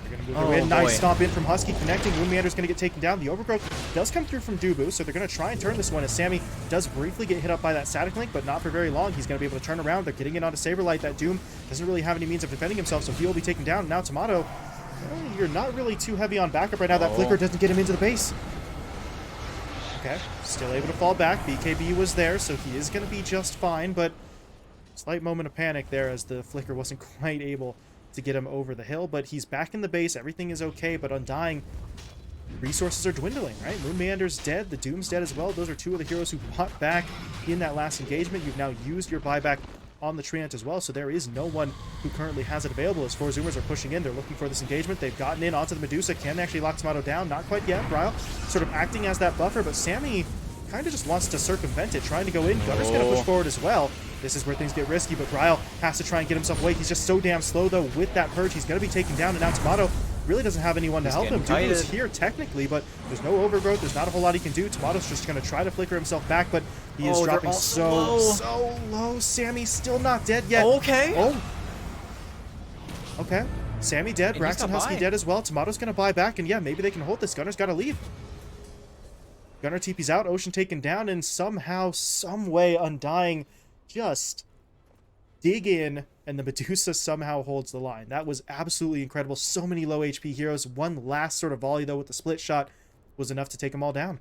S2: They're going to move in. Nice stomp in from Husky, connecting. Moonmeander's going to get taken down. The Overgrowth does come through from Dubu, so they're going to try and turn this one, as Sammy does briefly get hit up by that static link, but not for very long. He's going to be able to turn around. They're getting it onto Saberlight. That Doom doesn't really have any means of defending himself, so he will be taken down. Now Tomato, well, you're not really too heavy on backup right now. That flicker doesn't get him into the base. Okay, still able to fall back. BKB was there, so he is going to be just fine, but slight moment of panic there as the flicker wasn't quite able to get him over the hill, but he's back in the base. Everything is okay, but Undying, resources are dwindling, right? Moonmeander's dead. The Doom's dead as well. Those are 2 of the heroes who bought back in that last engagement. You've now used your buyback on the Treant as well, so there is no one who currently has it available as 4 Zoomers are pushing in. They're looking for this engagement. They've gotten in onto the Medusa. Can they actually lock Tomato down? Not quite yet. Bryle sort of acting as that buffer, but Sammy kind of just wants to circumvent it, trying to go in. Gunner's going to push forward as well. This is where things get risky, but Bryle has to try and get himself away. He's just so damn slow, though, with that purge. He's going to be taken down, and now Tomato really doesn't have anyone to help him. Dubu is here technically, but there's no overgrowth. There's not a whole lot he can do. Tomato's just going to try to flicker himself back, but he is dropping so low. Sammy's still not dead yet.
S1: Okay.
S2: Oh. Okay. Sammy dead. Braxton Husky dead as well. Tomato's going to buy back, and yeah, maybe they can hold this. Gunner's got to leave. Gunner TP's out. Ocean taken down, and somehow, some way, Undying just dig in, and the Medusa somehow holds the line. That was absolutely incredible. So many low HP heroes. One last sort of volley, though, with the split shot was enough to take them all down.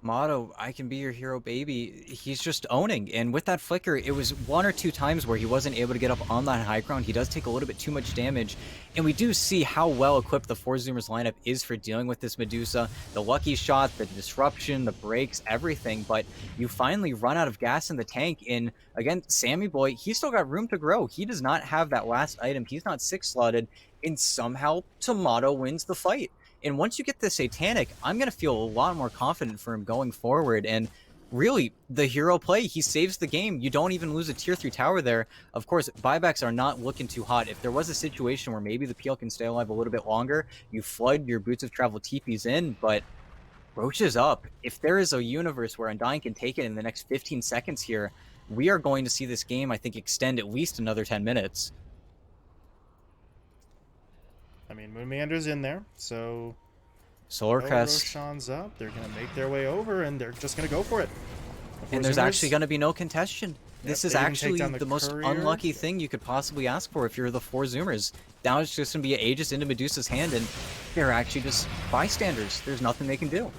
S1: Motto, I can be your hero, baby. He's just owning. And with that flicker, it was 1 or 2 times where he wasn't able to get up on that high ground. He does take a little bit too much damage. And we do see how well equipped the 4 Zoomers lineup is for dealing with this Medusa. The lucky shot, the disruption, the breaks, everything. But you finally run out of gas in the tank. And again, Sammy Boy, he's still got room to grow. He does not have that last item. He's not 6-slotted. And somehow, Tomato wins the fight. And once you get the Satanic, I'm going to feel a lot more confident for him going forward. And really, the hero play, he saves the game. You don't even lose a tier 3 tower there. Of course, buybacks are not looking too hot. If there was a situation where maybe the PL can stay alive a little bit longer, you flood your Boots of Travel TPs in, but Roach is up. If there is a universe where Undying can take it in the next 15 seconds here, we are going to see this game, I think, extend at least another 10 minutes.
S2: I mean, Moonmeander's in there, so...
S1: Solar Crest.
S2: Roshan's up. They're going to make their way over, and they're just going to go for it.
S1: And there's actually going to be no contention. This is actually the most unlucky thing you could possibly ask for if you're the 4 Zoomers. Now it's just going to be Aegis into Medusa's hand, and they're actually just bystanders. There's nothing they can do.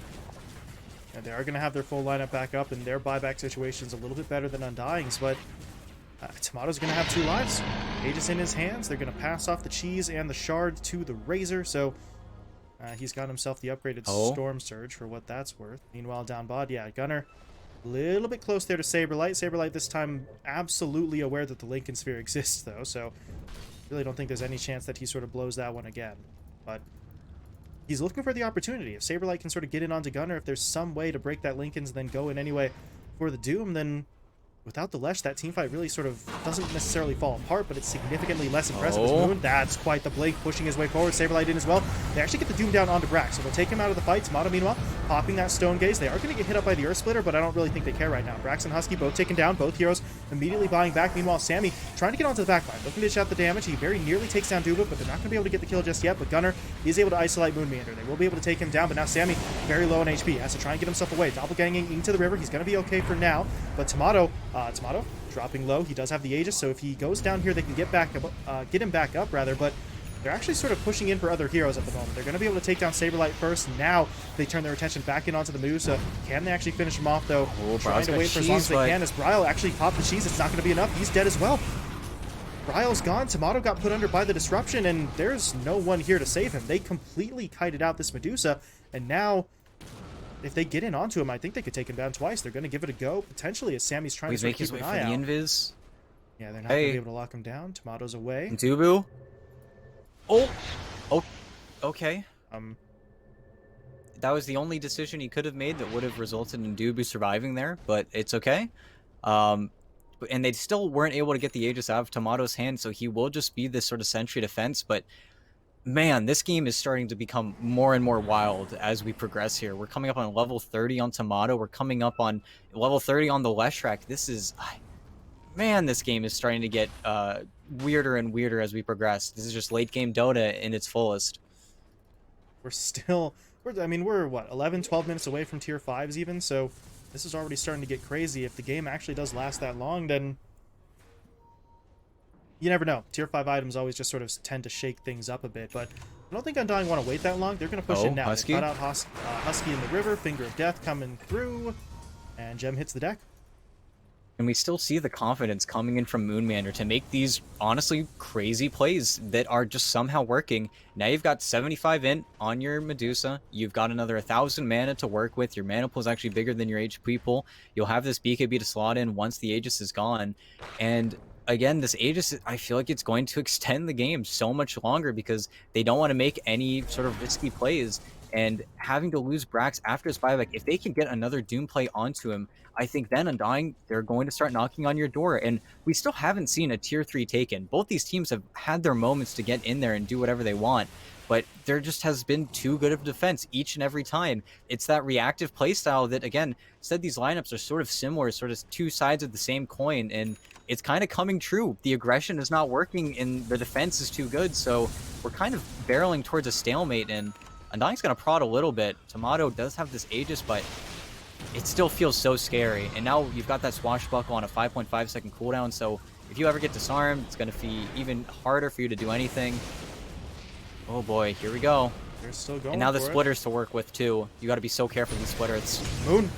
S2: And they are going to have their full lineup back up, and their buyback situation's a little bit better than Undying's, but Tomato's going to have 2 lives. Aegis in his hands. They're going to pass off the cheese and the shard to the Razor, so he's got himself the upgraded Storm Surge for what that's worth. Meanwhile, down bot, yeah, Gunnar a little bit close there to Saberlight. Saberlight this time absolutely aware that the Lincoln Sphere exists, though, so really don't think there's any chance that he sort of blows that one again. But he's looking for the opportunity. If Saberlight can sort of get in onto Gunnar, if there's some way to break that Lincoln's and then go in anyway for the Doom, then without the Lesh, that teamfight really sort of doesn't necessarily fall apart, but it's significantly less impressive as Moon. That's quite the blink, pushing his way forward. Saberlight in as well. They actually get the Doom down onto Brax, so they'll take him out of the fight. Tomato, meanwhile, popping that Stone Gaze. They are going to get hit up by the Earth Splitter, but I don't really think they care right now. Brax and Husky both taken down, both heroes immediately buying back. Meanwhile, Sammy trying to get onto the backline, looking to dish out the damage. He very nearly takes down Duba, but they're not going to be able to get the kill just yet. But Gunnar is able to isolate Moon Meander. They will be able to take him down, but now Sammy very low on HP. Has to try and get himself away. Doppelganging into the river. He's going to be okay for now, but Tomato dropping low. He does have the Aegis, so if he goes down here, they can get him back up, rather, but they're actually sort of pushing in for other heroes at the moment. They're going to be able to take down Saberlight first. Now they turn their attention back in onto the Medusa. Can they actually finish him off, though? Trying to wait for as long as they can. As Bryle actually popped the cheese, it's not going to be enough. He's dead as well. Bryle's gone. Tomato got put under by the disruption, and there's no one here to save him. They completely kited out this Medusa, and now if they get in onto him, I think they could take him down twice. They're going to give it a go, potentially, as Sammy's trying to sort of keep an eye out.
S1: Invis.
S2: Yeah, they're not going to be able to lock him down. Tomato's away.
S1: Dubu. Oh, okay. That was the only decision he could have made that would have resulted in Dubu surviving there, but it's okay. And they still weren't able to get the Aegis out of Tomato's hand, so he will just be this sort of sentry defense, but man, this game is starting to become more and more wild as we progress here. We're coming up on level 30 on Tomato. We're coming up on level 30 on the Leshrac. This is... Man, this game is starting to get weirder and weirder as we progress. This is just late game Dota in its fullest.
S2: We're what, 11, 12 minutes away from tier 5s even, so this is already starting to get crazy. If the game actually does last that long, then you never know. Tier 5 items always just sort of tend to shake things up a bit, but I don't think Undying want to wait that long. They're going to push in now.
S1: Husky?
S2: They cut out Husky in the river, Finger of Death coming through, and Gem hits the deck.
S1: And we still see the confidence coming in from Moonmander to make these, honestly, crazy plays that are just somehow working. Now you've got 75 int on your Medusa. You've got another 1,000 mana to work with. Your mana pool is actually bigger than your HP pool. You'll have this BKB to slot in once the Aegis is gone. And again, this Aegis, I feel like it's going to extend the game so much longer because they don't want to make any sort of risky plays. And having to lose Brax after his buyback, if they can get another Doom play onto him, I think then Undying, they're going to start knocking on your door. And we still haven't seen a tier 3 taken. Both these teams have had their moments to get in there and do whatever they want, but there just has been too good of defense each and every time. It's that reactive playstyle that, again, said these lineups are sort of similar, sort of two sides of the same coin, and it's kind of coming true. The aggression is not working and the defense is too good, so we're kind of barreling towards a stalemate, and Undying's going to prod a little bit. Tomato does have this Aegis, but it still feels so scary. And now you've got that Swashbuckle on a 5.5 second cooldown, so if you ever get disarmed, it's going to be even harder for you to do anything. Oh boy, here we go.
S2: They're still going.
S1: And now the
S2: for
S1: splitters to work with too. You got to be so careful with the splitters.
S2: Moon.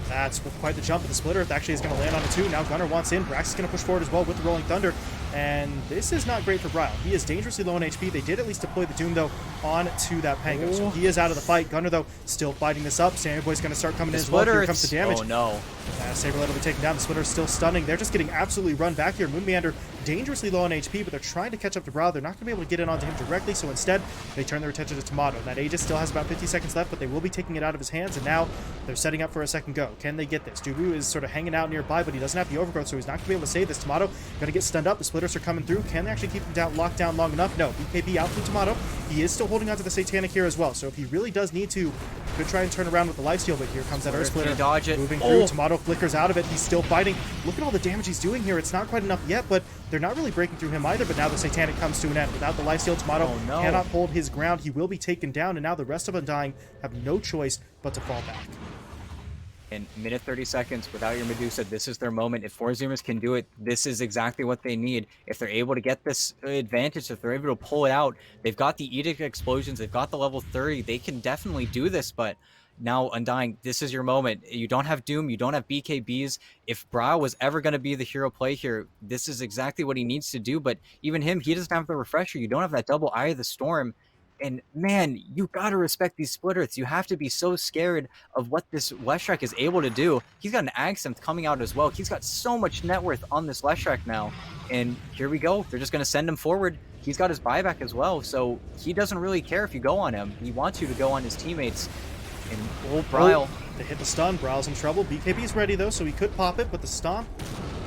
S2: That's quite the jump, but the splitter actually is going to land on a 2. Now Gunnar wants in. Brax is going to push forward as well with the Rolling Thunder. And this is not great for Bryle. He is dangerously low on HP. They did at least deploy the Doom, though, onto that Pango. So he is out of the fight. Gunnar, though, still fighting this up. Sammy Boy's going to start coming in as well. Here comes the damage.
S1: Oh, no.
S2: Saberlight will be taken down. The splitter is still stunning. They're just getting absolutely run back here. Moonmeander dangerously low on HP, but they're trying to catch up to Bryle. They're not going to be able to get in onto him directly, so instead, they turn their attention to Tomato. That Aegis still has about 50 seconds left, but they will be taking it out of his hands, and now they're setting up for a second go. Can they get this? Dubu is sort of hanging out nearby, but he doesn't have the overgrowth, so he's not going to be able to save this. Tomato going to get stunned up. The splitters are coming through. Can they actually keep him down, locked down long enough? No. BKB out from Tomato. He is still holding onto the Satanic here as well, so if he really does need to, could try and turn around with the lifesteal, but here comes that Earth Splitter.
S1: Dodge it.
S2: Moving through. Tomato flickers out of it. He's still fighting. Look at all the damage he's doing here. It's not quite enough yet, but they're not really breaking through him either, but now the Satanic comes to an end. Without the lifesteal, Tomato cannot hold his ground. He will be taken down, and now the rest of Undying have no choice but to fall back.
S1: In minute 30 seconds without your Medusa, this is their moment. If Forzumas can do it, this is exactly what they need. If they're able to get this advantage, if they're able to pull it out, they've got the Edict Explosions, they've got the level 30, they can definitely do this, but now Undying, this is your moment. You don't have Doom, you don't have BKBs. If Brau was ever going to be the hero play here, this is exactly what he needs to do. But even him, he doesn't have the refresher. You don't have that double Eye of the Storm. And man, you got to respect these split earths. You have to be so scared of what this Leshrac is able to do. He's got an Agsynth coming out as well. He's got so much net worth on this Leshrac now. And here we go. They're just going to send him forward. He's got his buyback as well, so he doesn't really care if you go on him. He wants you to go on his teammates. And Bryle.
S2: They hit the stun. Bryle's in trouble. BKB's ready, though, so he could pop it, but the stomp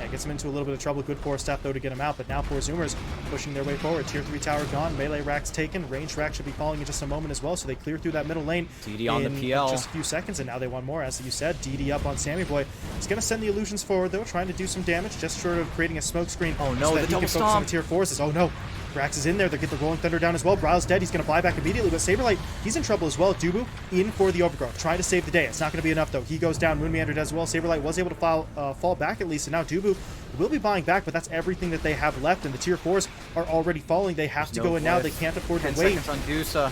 S2: gets him into a little bit of trouble. Good force step, though, to get him out. But now Four Zoomers pushing their way forward. Tier 3 tower gone. Melee rack's taken. Range rack should be falling in just a moment as well, so they clear through that middle lane
S1: DD on the PL.
S2: Just a few seconds, and now they want more. As you said, DD up on Sammy Boy. He's going to send the illusions forward, though, trying to do some damage, just short of creating a smoke screen.
S1: Oh, no,
S2: so that
S1: the
S2: he
S1: double
S2: can focus on the
S1: stomp.
S2: tier 4s. Oh, no. Brax is in there. They get the Rolling Thunder down as well. Bryle's dead. He's going to buy back immediately, but Saberlight, he's in trouble as well. Dubu in for the overgrowth, trying to save the day. It's not going to be enough, though. He goes down. Moon Meander does well. Saberlight was able to fall back at least, and now Dubu will be buying back, but that's everything that they have left, and the tier 4s are already falling. They have to go in now. They can't afford to wait.
S1: 10 seconds on Dusa.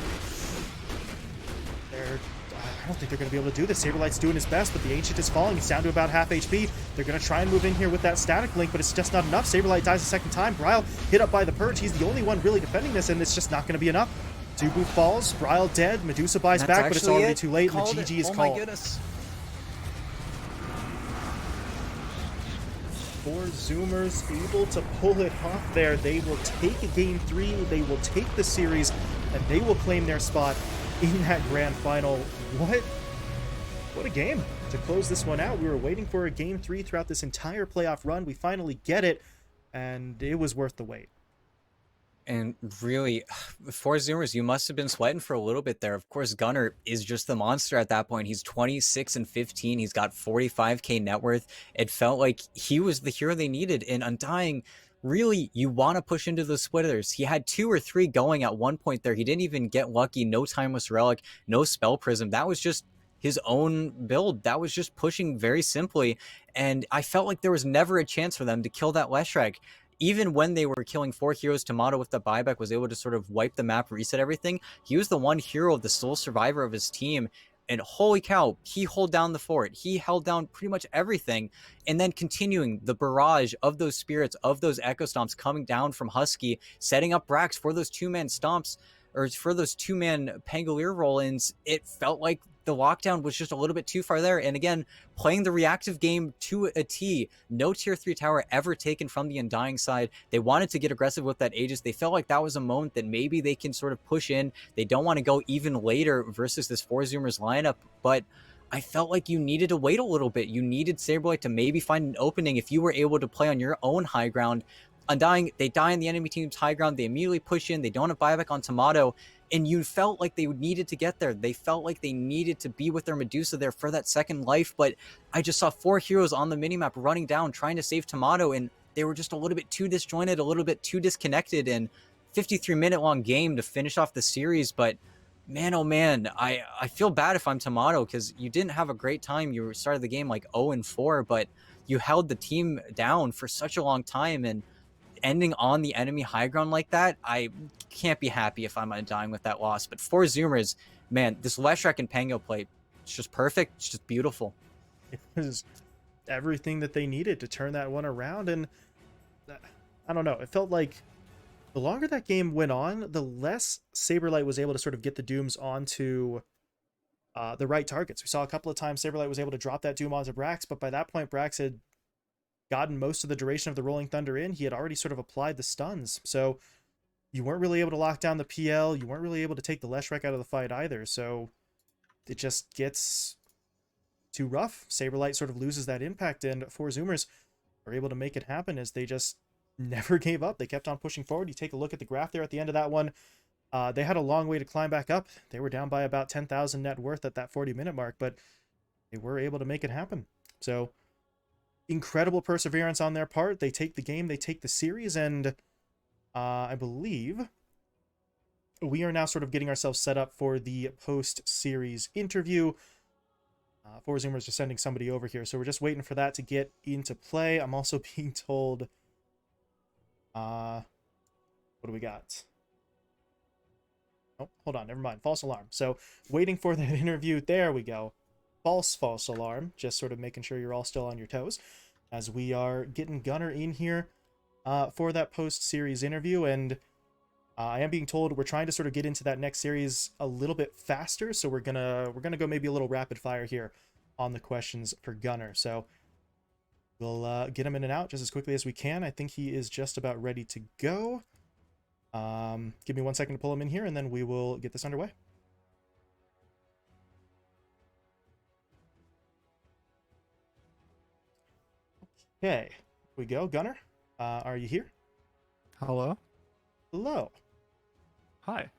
S2: I don't think they're going to be able to do this. Saberlight's doing his best, but the Ancient is falling. He's down to about half HP. They're going to try and move in here with that static link, but it's just not enough. Saberlight dies a second time. Bryle hit up by the Purge. He's the only one really defending this, and it's just not going to be enough. Dubu falls. Bryle dead. Medusa buys back, but it's already too late, and the GG is called.
S1: Oh my goodness.
S2: Four Zoomers able to pull it off there. They will take a game 3. They will take the series, and they will claim their spot in that grand final. What a game to close this one out. We were waiting for a game 3 throughout this entire playoff run. We finally get it, and it was worth the wait.
S1: And really, for Zoomers, you must have been sweating for a little bit there. Of course, Gunnar is just the monster at that point. He's 26 and 15. He's got 45k net worth. It felt like he was the hero they needed. And Undying, really, you want to push into the splitters. He had 2 or 3 going at one point there. He didn't even get lucky. No Timeless Relic, no Spell Prism. That was just his own build. That was just pushing very simply. And I felt like there was never a chance for them to kill that Leshrac. Even when they were killing 4 heroes, Tomato with the buyback was able to sort of wipe the map, reset everything. He was the one hero, the sole survivor of his team. And holy cow, he held down the fort. He held down pretty much everything. And then continuing the barrage of those spirits, of those echo stomps coming down from Husky, setting up Brax for those 2-man stomps, or for those 2-man Pangolier roll-ins. It felt like the lockdown was just a little bit too far there. And again, playing the reactive game to a T. No tier 3 tower ever taken from the Undying side. They wanted to get aggressive with that Aegis. They felt like that was a moment that maybe they can sort of push in. They don't want to go even later versus this 4 Zoomers lineup, but I felt like you needed to wait a little bit. You needed Saberlight to maybe find an opening if you were able to play on your own high ground. Undying, they die in the enemy team's high ground. They immediately push in. They don't have buyback on Tomato. And you felt like they needed to get there. They felt like they needed to be with their Medusa there for that second life. But I just saw 4 heroes on the minimap running down, trying to save Tomato. And they were just a little bit too disjointed, a little bit too disconnected. And 53-minute long game to finish off the series. But man, oh man, I feel bad if I'm Tomato, because you didn't have a great time. You started the game like 0-4, but you held the team down for such a long time. And ending on the enemy high ground like that, I can't be happy if I'm Undying with that loss. But for Zoomers, man, this Leshrac and Pango play, it's just perfect. It's just beautiful.
S2: It was everything that they needed to turn that one around. And I don't know, it felt like the longer that game went on, the less Saberlight was able to sort of get the Dooms onto the right targets. We saw a couple of times Saberlight was able to drop that Doom onto Brax, but by that point, Brax had gotten most of the duration of the Rolling Thunder in. He had already sort of applied the stuns. So you weren't really able to lock down the PL. You weren't really able to take the Leshrac out of the fight either. So it just gets too rough. Saberlight sort of loses that impact, and 4 Zoomers are able to make it happen as they just never gave up. They kept on pushing forward. You take a look at the graph there at the end of that one. They had a long way to climb back up. They were down by about 10,000 net worth at that 40-minute mark, but they were able to make it happen. So incredible perseverance on their part. They take the game, they take the series, and I believe we are now sort of getting ourselves set up for the post-series interview. 4 Zoomers are sending somebody over here, so we're just waiting for that to get into play. I'm also being told, what do we got? Oh, hold on, never mind. False alarm. So waiting for that interview. There we go. False alarm. Just sort of making sure you're all still on your toes as we are getting Gunner in here for that post-series interview. And I am being told we're trying to sort of get into that next series a little bit faster, so we're gonna go maybe a little rapid fire here on the questions for Gunner. So we'll get him in and out just as quickly as we can. I think he is just about ready to go. Give me 1 second to pull him in here, and then we will get this underway. Okay, we go. Gunner, are you here?
S3: Hello.
S2: Hello.
S3: Hi.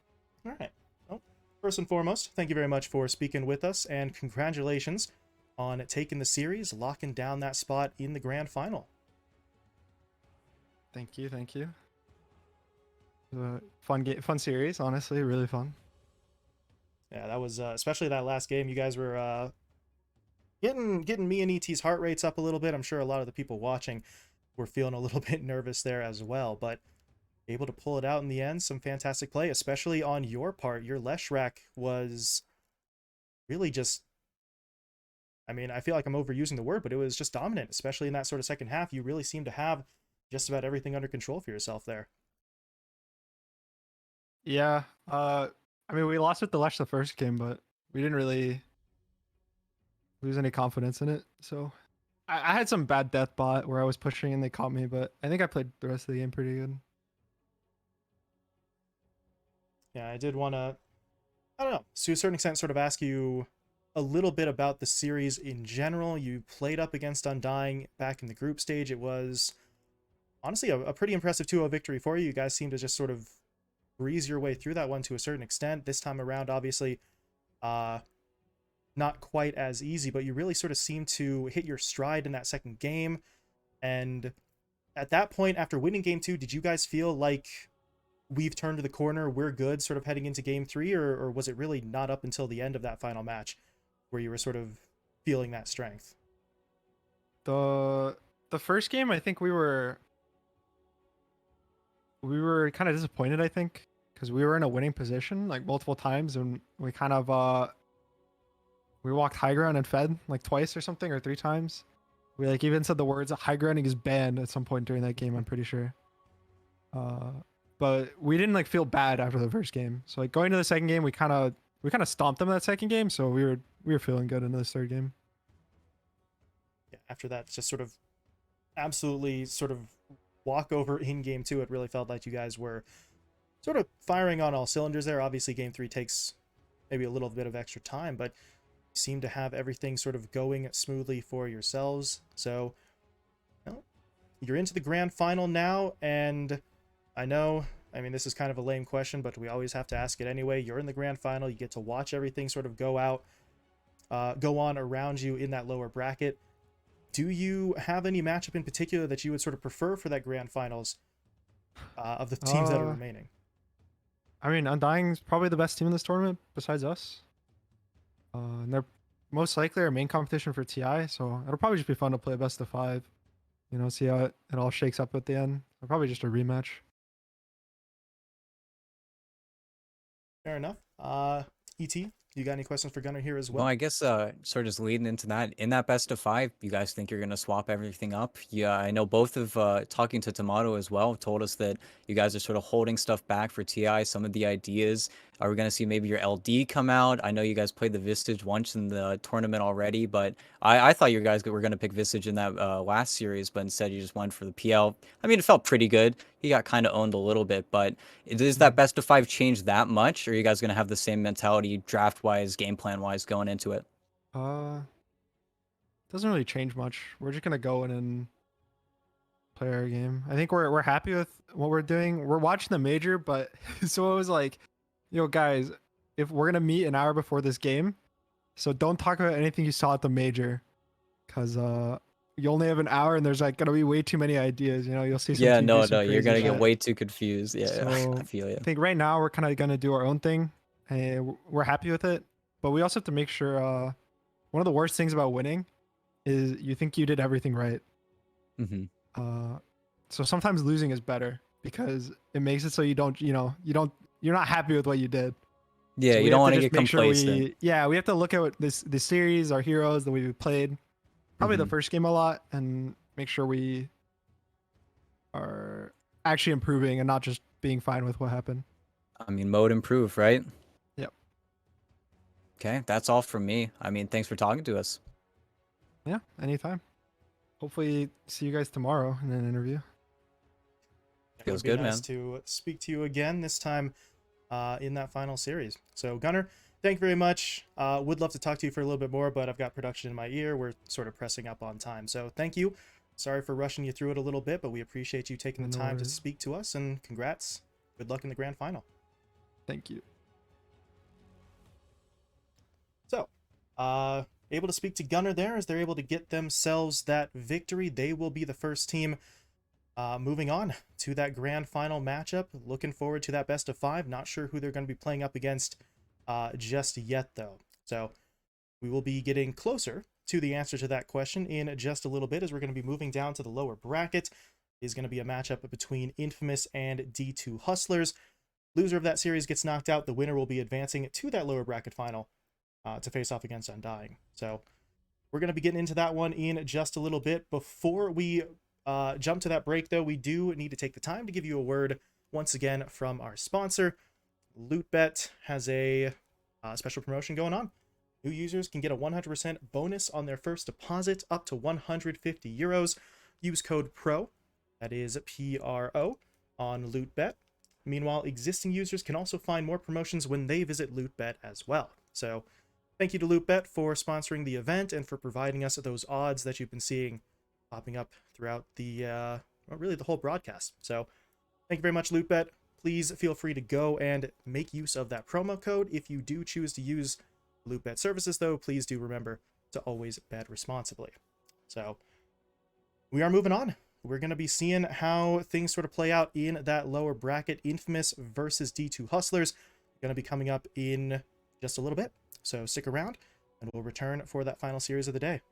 S2: All right. Well, first and foremost, thank you very much for speaking with us, and congratulations on taking the series, locking down that spot in the grand final.
S3: Thank you. Thank you. It was a fun game, fun series. Honestly, really fun.
S2: Yeah, that was especially that last game. You guys were getting me and ET's heart rates up a little bit. I'm sure a lot of the people watching were feeling a little bit nervous there as well, but able to pull it out in the end. Some fantastic play, especially on your part. Your Leshrac was really just, I mean, I feel like I'm overusing the word, but it was just dominant, especially in that sort of second half. You really seem to have just about everything under control for yourself there.
S3: Yeah. I mean, we lost with the Lesh the first game, but we didn't really lose any confidence in it. So I had some bad death bot where I was pushing and they caught me, but I think I played the rest of the game pretty good.
S2: Yeah, I did want to, I don't know, to a certain extent, sort of ask you a little bit about the series in general. You played up against Undying back in the group stage. It was honestly a pretty impressive 2-0 victory for you. You guys seem to just sort of breeze your way through that one to a certain extent. This time around, obviously, not quite as easy, but you really sort of seem to hit your stride in that second game. And at that point, after winning game 2, did you guys feel like we've turned the corner, we're good, sort of heading into game 3, or was it really not up until the end of that final match where you were sort of feeling that strength?
S3: The first game, I think we were kind of disappointed. I think because we were in a winning position like multiple times, and we kind of we walked high ground and fed like twice or something, or 3 times. We like even said the words "high grounding is banned" at some point during that game. I'm pretty sure. But we didn't like feel bad after the first game. So like going to the second game, we kind of stomped them that second game. So we were feeling good in this third game.
S2: Yeah, after that, just sort of absolutely sort of walk over in game 2, it really felt like you guys were sort of firing on all cylinders there. Obviously, game 3 takes maybe a little bit of extra time, but you seem to have everything sort of going smoothly for yourselves. So, well, you're into the grand final now, and I know, I mean, this is kind of a lame question, but we always have to ask it anyway. You're in the grand final. You get to watch everything sort of go on around you in that lower bracket. Do you have any matchup in particular that you would sort of prefer for that grand finals of the teams that are remaining?
S3: I mean, Undying's probably the best team in this tournament besides us. And they're most likely our main competition for TI, so it'll probably just be fun to play a best of 5. You know, see how it all shakes up at the end. Probably just a rematch.
S2: Fair enough. ET, you got any questions for Gunner here as well?
S1: Well, I guess sort of just leading into that, in that best of 5, you guys think you're going to swap everything up? Yeah, I know both of talking to Tomato as well told us that you guys are sort of holding stuff back for TI, some of the ideas. Are we going to see maybe your LD come out? I know you guys played the Vistage once in the tournament already, but I thought you guys were going to pick Vistage in that last series, but instead you just went for the PL. I mean, it felt pretty good. He got kind of owned a little bit, but does that best of 5 change that much? Or are you guys going to have the same mentality draft-wise, game plan-wise going into it?
S3: Uh, doesn't really change much. We're just gonna go in and play our game. I think we're happy with what we're doing. We're watching the major, but so it was like, yo guys, if we're gonna meet an hour before this game, so don't talk about anything you saw at the major, cause you only have an hour and there's like gonna be way too many ideas. You know, you'll see some
S1: Yeah,
S3: team do
S1: no,
S3: some
S1: no, you're
S3: crazy
S1: gonna get
S3: shit.
S1: way too confused. Yeah, I
S3: So
S1: feel you.
S3: I think right now we're kind of gonna do our own thing, and we're happy with it. But we also have to make sure. One of the worst things about winning is you think you did everything right.
S1: Hmm.
S3: Uh, so sometimes losing is better because it makes it so you don't, you're not happy with what you did.
S1: Yeah,
S3: So
S1: you
S3: we
S1: don't
S3: have to
S1: want to
S3: just
S1: get
S3: make sure
S1: complacent.
S3: we have to look at what the series, our heroes that we've played, probably the
S1: Mhm.
S3: first game a lot, and make sure we are actually improving and not just being fine with what happened.
S1: I mean, mode improve, right?
S3: Yep.
S1: Okay, that's all from me. I mean, thanks for talking to us.
S3: Yeah, anytime. Hopefully see you guys tomorrow in an interview.
S2: It would
S1: Feels
S2: be
S1: good,
S2: nice
S1: man.
S2: to speak to you again this time in that final series. So, Gunnar, thank you very much. Would love to talk to you for a little bit more, but I've got production in my ear. We're sort of pressing up on time. So, thank you. Sorry for rushing you through it a little bit, but we appreciate you taking the
S3: No
S2: time to
S3: worries.
S2: speak to us, and congrats. Good luck in the grand final.
S3: Thank you.
S2: So, able to speak to Gunnar there as they're able to get themselves that victory. They will be the first team moving on to that grand final matchup. Looking forward to that best of 5. Not sure who they're going to be playing up against just yet, though. So we will be getting closer to the answer to that question in just a little bit, as we're going to be moving down to the lower bracket. Is going to be a matchup between Infamous and D2 Hustlers. Loser of that series gets knocked out. The winner will be advancing to that lower bracket final to face off against Undying. So we're going to be getting into that one in just a little bit. Before we jump to that break, though, we do need to take the time to give you a word once again from our sponsor. LootBet has a special promotion going on. New users can get a 100% bonus on their first deposit up to 150 euros. Use code PRO, that is PRO, on LootBet. Meanwhile, existing users can also find more promotions when they visit LootBet as well. So thank you to LootBet for sponsoring the event and for providing us those odds that you've been seeing popping up throughout the, well, really the whole broadcast. So thank you very much, LootBet. Please feel free to go and make use of that promo code. If you do choose to use LootBet services, though, please do remember to always bet responsibly. So we are moving on. We're going to be seeing how things sort of play out in that lower bracket. Infamous versus D2 Hustlers going to be coming up in just a little bit. So stick around, and we'll return for that final series of the day.